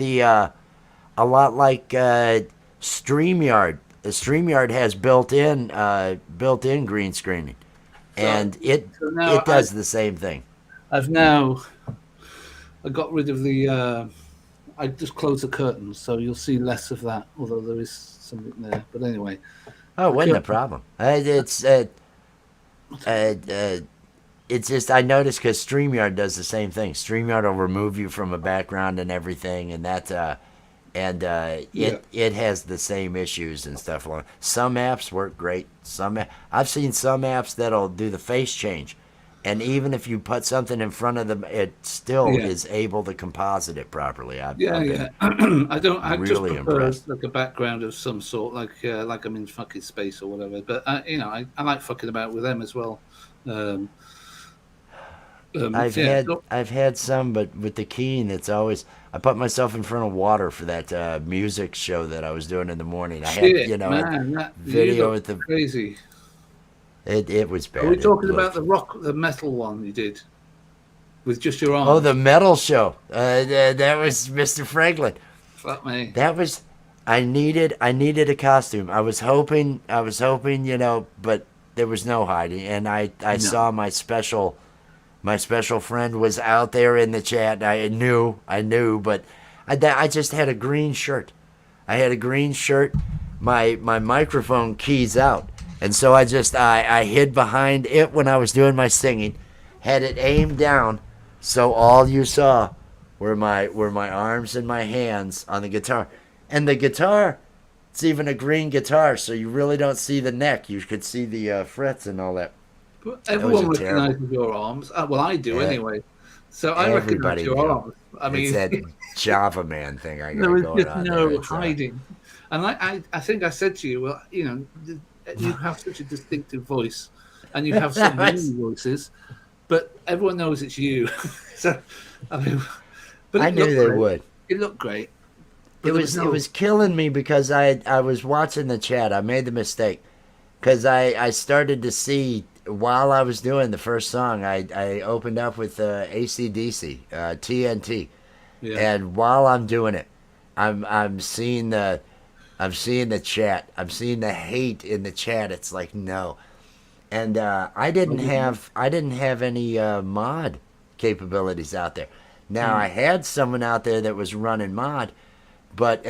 A: StreamYard. StreamYard has built in green screening,
B: So,
A: and it
B: so now
A: it does the same thing.
B: I've now I got rid of the. I just closed the curtains, so you'll see less of that. Although there is something there, but anyway,
A: Oh, it
B: the
A: wasn't a
B: curtain.
A: problem. It's just I noticed because StreamYard does the same thing. StreamYard will remove you from a background and everything, and
B: Yeah,
A: it has the same issues and stuff. Some apps work great. I've seen some apps that'll do the face change, and even if you put something in front of them, it still
B: yeah,
A: is able to composite it properly.
B: yeah,
A: I've
B: yeah.
A: been
B: I don't. I just
A: really
B: prefer
A: impressed.
B: like a background of some sort, like I'm in fucking space or whatever. But I like fucking about with them as well. Um,
A: I've
B: yeah.
A: had I've had some, but with the keying, it's always I put myself in front of water for that music show that I was doing in the morning. I had
B: Shit,
A: a
B: man, that you
A: video
B: look
A: with the
B: crazy.
A: it was
B: Are we
A: bad. It
B: talking about
A: looked
B: the metal one you did with just your
A: oh
B: arms?
A: the metal show. That was Mr. Franklin.
B: Fuck me.
A: That was I needed a costume. I was hoping but there was no hiding, and I
B: No.
A: saw my special friend was out there in the chat. I knew, but I just had a green shirt. I had a green shirt. My microphone keys out, and so I hid behind it when I was doing my singing, had it aimed down, so all you saw were my arms and my hands on the guitar, and the guitar. It's even a green guitar, so you really don't see the neck. You could see the frets and all that.
B: But
A: That was
B: everyone
A: a terrible.
B: recognizes your arms. Well, I do
A: Uh,
B: anyway. So I recognize
A: Everybody
B: your
A: knew.
B: arms. I
A: It's
B: mean,
A: that Java man thing I
B: there
A: got
B: is
A: going
B: just
A: on there.
B: no hiding. And I think I said to you, well, you have such a distinctive voice, and you have so many voices, but everyone knows it's you. So, I mean, but
A: I
B: it
A: knew
B: looked
A: they
B: great.
A: would.
B: It looked great.
A: It
B: But there was
A: was it
B: no.
A: was killing me because I was watching the chat. I made the mistake because I started to see while I was doing the first song. I opened up with AC/DC TNT,
B: Yeah.
A: and while I'm doing it, I'm seeing the chat. I'm seeing the hate in the chat. It's like no, and I didn't have any mod capabilities out there. Now I
B: Mm.
A: had someone out there that was running mod, but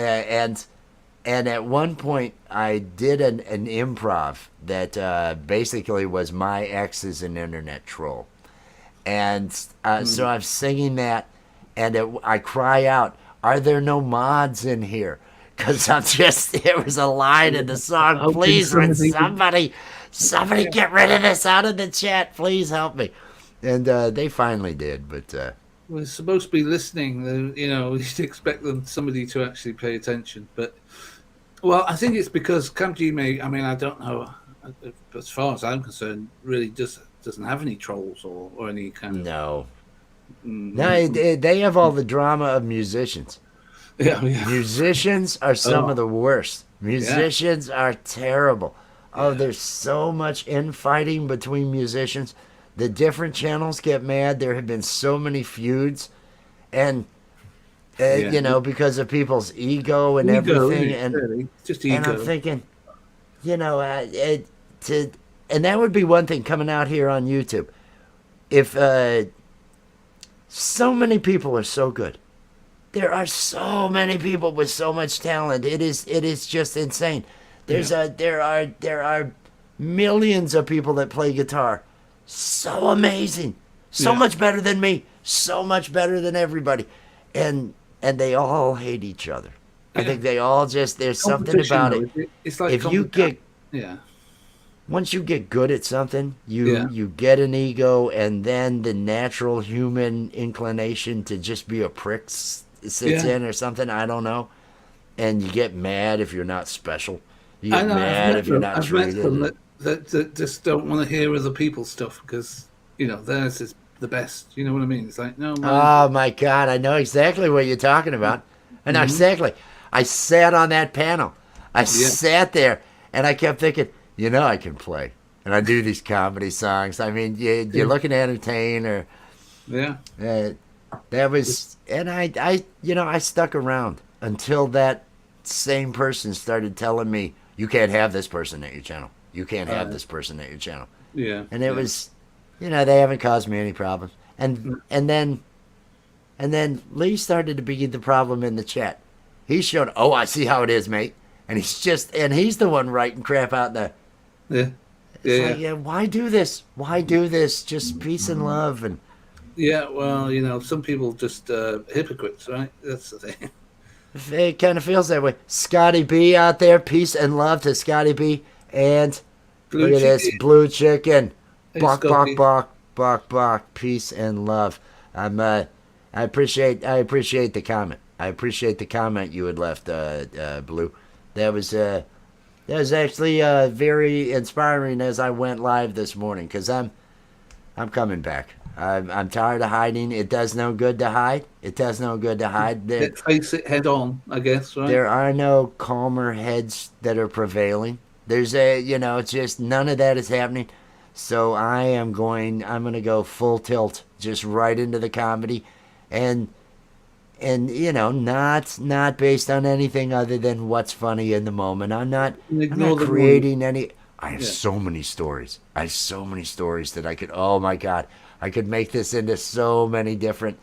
A: And at one point, I did an improv that basically was my ex is an internet troll. And so I'm singing that, and I cry out, "Are there no mods in here?" Because I'm just, there was a line in the song,
B: Hoping
A: "Please, would
B: somebody
A: somebody get rid of this out of the chat. Please help me." And they finally did, but
B: was supposed to be listening. You'd expect somebody to actually pay attention. But, well, I think it's because Camp Gmail, I mean, I don't know, as far as I'm concerned, really doesn't have any trolls or any kind of...
A: no. No, they have all the drama of musicians.
B: Yeah, yeah.
A: Musicians are some of the worst. Musicians are terrible. Oh, there's so much infighting between musicians. The different channels get mad. There have been so many feuds, and because of people's ego and everything. And
B: just ego.
A: And I'm thinking, and that would be one thing coming out here on YouTube. If so many people are so good. There are so many people with so much talent. It is just insane. There are millions of people that play guitar. So amazing. So much better than me. So much better than everybody. And they all hate each other. I think they all just, there's something about it.
B: It's like
A: if you get
B: yeah.
A: Once you get good at something, you get an ego, and then the natural human inclination to just be a prick sits in or something. I don't know. And you get mad if you're not special. You get mad if you're not treated.
B: I've met them that just don't want to hear other people's stuff because, theirs is the best. You know what I mean? It's like, no,
A: oh, my God. I know exactly what you're talking about. I know exactly. I sat on that panel. I sat there, and I kept thinking, I can play. And I do these comedy songs. I mean, you're looking to entertain or...
B: Yeah.
A: That was... And I stuck around until that same person started telling me, you can't have this person at your channel. You can't have this person at your channel.
B: Yeah.
A: And it was... they haven't caused me any problems. And then Lee started to be the problem in the chat. He showed, I see how it is, mate. And he's the one writing crap out there.
B: Yeah.
A: Why do this? Why do this? Just peace and love. And
B: yeah, well, some people just hypocrites, right? That's the thing.
A: It kind of feels that way. Scotty B out there, peace and love to Scotty B. And look at this, Blue Chicken. Bok, bok, bok, bok, bok, peace and love. I appreciate the comment. I appreciate the comment you had left, Blue. That was actually very inspiring as I went live this morning, because I'm coming back. I'm tired of hiding. It does no good to hide. It does no good to hide.
B: Face it head on, I guess, right?
A: There are no calmer heads that are prevailing. There's it's just none of that is happening. So I'm going to go full tilt, just right into the comedy, and not based on anything other than what's funny in the moment. I'm not creating any. I have so many stories. I have so many stories that I could. Oh my God, I could make this into so many different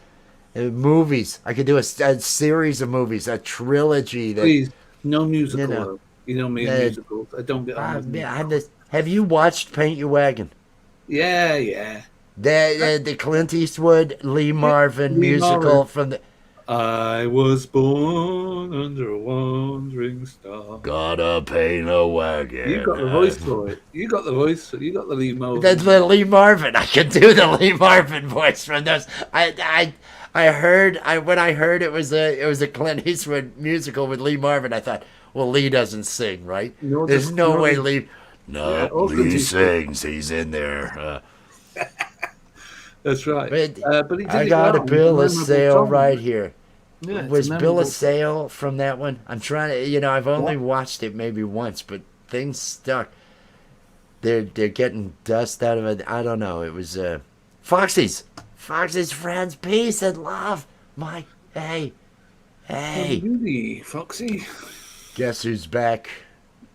A: movies. I could do a series of movies, a trilogy.
B: Please, no musical. You know me, musicals. I don't get on.
A: Have you watched Paint Your Wagon?
B: Yeah.
A: The Clint Eastwood, Lee Marvin musical from the.
B: I was born under a wandering star.
A: Gotta paint a wagon.
B: You got the voice for it. You got the voice. You got the Lee Marvin.
A: That's the Lee Marvin. I can do the Lee Marvin voice from those. When I heard it was a Clint Eastwood musical with Lee Marvin, I thought, well, Lee doesn't sing, right? There's no way Lee. No, Lee sings. He's in there.
B: That's right. But he did
A: I got a bill of sale
B: song.
A: Right here.
B: Yeah,
A: Was Bill of Sale from that one? I'm trying to, I've only watched it maybe once, but things stuck. They're getting dust out of it. I don't know. It was Foxy's friends, peace and love. Hey.
B: Really, Foxy.
A: Guess who's back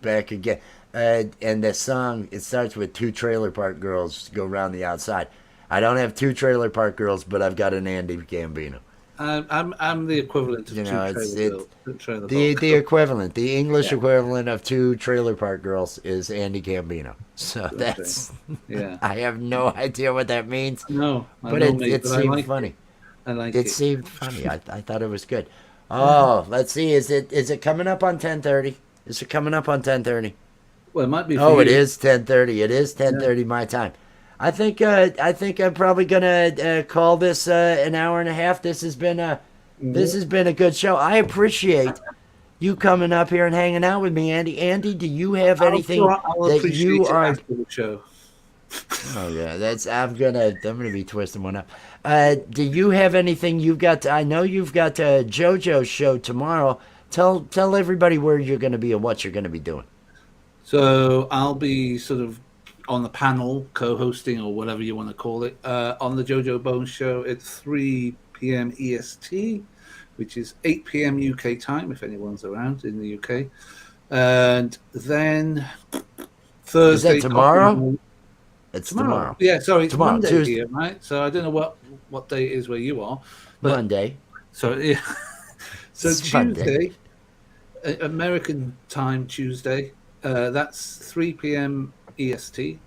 A: again? And the song, it starts with 2 trailer park girls go round the outside. I don't have 2 trailer park girls, but I've got an Andy Gambino.
B: I'm the equivalent of
A: You
B: two
A: know,
B: trailer
A: the
B: dogs.
A: equivalent, the English
B: Yeah,
A: equivalent of two Trailer Park Girls is Andy Gambino. So
B: that's right.
A: that's
B: Yeah,
A: I have no idea what that means,
B: I
A: but
B: know,
A: it
B: mate,
A: it
B: but I
A: seemed
B: like it.
A: funny.
B: I like
A: It
B: it.
A: seemed funny. I thought it was good.
B: Yeah.
A: Oh, let's see. Is it coming up on 10:30? Is it coming up on 10:30?
B: Well, it might be for
A: Oh, it
B: you.
A: is 10:30. It is
B: Yeah.
A: 10:30 my time. I think I'm probably gonna call this an hour and a half. This
B: Mhm.
A: has been a good show. I appreciate you coming up here and hanging out with me, Andy. Andy, do you have anything
B: I'll
A: that you
B: appreciate it
A: are?
B: after the show.
A: Oh yeah, that's I'm gonna be twisting one up. Do you have anything you've got? I know you've got JoJo's show tomorrow. Tell everybody where you're gonna be and what you're gonna be doing.
B: So I'll be sort of on the panel, co-hosting or whatever you want to call it, on the JoJo Bones show at 3 p.m. EST, which is 8 p.m. UK time if anyone's around in the UK. And then
A: Is that
B: Thursday coffee
A: tomorrow?
B: night.
A: It's
B: Tomorrow.
A: tomorrow.
B: Yeah, sorry, it's
A: Tomorrow,
B: Monday
A: Tuesday,
B: here, right? So I don't know what day it is where you are, but
A: Monday.
B: so yeah. So
A: It's Monday.
B: Tuesday, American time Tuesday. That's 3 p.m. EST.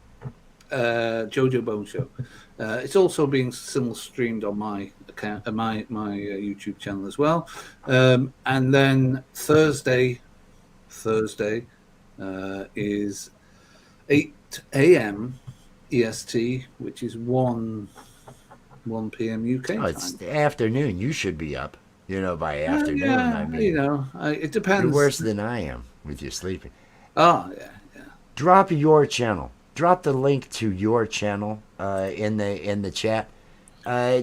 B: JoJo Bone Show. It's also being simul streamed on my account, my YouTube channel as well. And then Thursday is 8 a.m. EST, which is 1 p.m. UK
A: Oh, it's
B: time.
A: the afternoon. You should be up. By afternoon. I
B: Yeah,
A: mean,
B: it
A: you're
B: depends.
A: worse than I am with your sleeping.
B: Oh, yeah, yeah.
A: Drop your channel. Drop the link to your channel in the chat. Uh,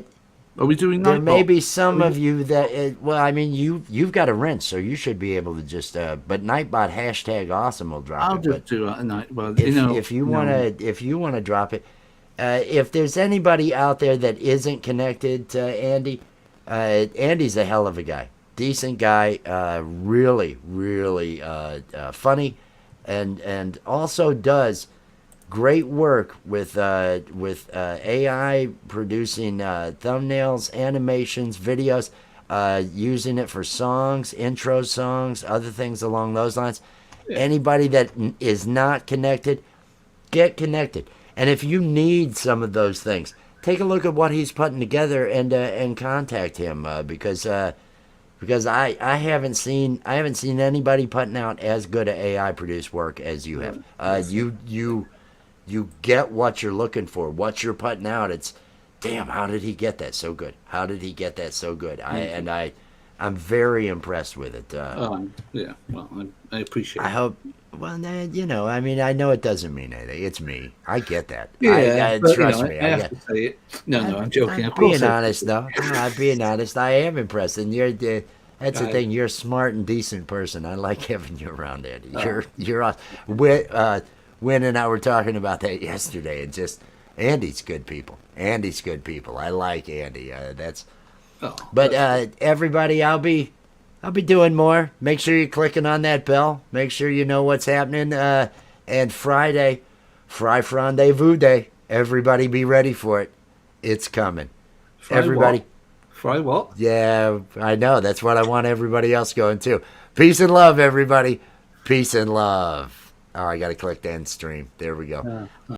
B: Are we doing
A: there may
B: Nightbot?
A: be some of you that well, I mean, you've got a rinse, so you should be able to just. But Nightbot #awesome will drop
B: I'll
A: it.
B: just
A: But
B: do it at night. Well,
A: if you wanna drop it, if there's anybody out there that isn't connected to Andy, Andy's a hell of a guy, decent guy, really really funny, and also does great work with AI producing thumbnails, animations, videos, using it for songs, intro songs, other things along those lines. Anybody that is not connected, get connected. And if you need some of those things, take a look at what he's putting together and contact him because I haven't seen anybody putting out as good a AI produced work as you have. You get what you're looking for, what you're putting out. It's damn, how did he get that so good? How did he get that so good? I'm very impressed with it.
B: yeah. Well, I appreciate
A: I
B: it.
A: hope. Well, I mean, I know it doesn't mean anything. It's me. I get that.
B: Yeah, but,
A: Trust me.
B: I
A: I
B: have
A: get.
B: to say it. No, I'm joking.
A: I'm
B: Of course,
A: being honest, though. No, I'm being honest. I am impressed, and that's the
B: I,
A: thing. You're a smart and decent person. I like having you around, Andy.
B: uh,
A: You're awesome. Win and I were talking about that yesterday, and just Andy's good people. Andy's good people. I like Andy. But everybody, I'll be doing more. Make sure you're clicking on that bell. Make sure you know what's happening. And Friday, Fry Rendezvous Day. Everybody be ready for it. It's coming.
B: Fry
A: Everybody.
B: what? Fry what?
A: Yeah, I know. That's what I want everybody else going too. Peace and love, everybody. Peace and love. Oh, I got to click the end stream. There we go.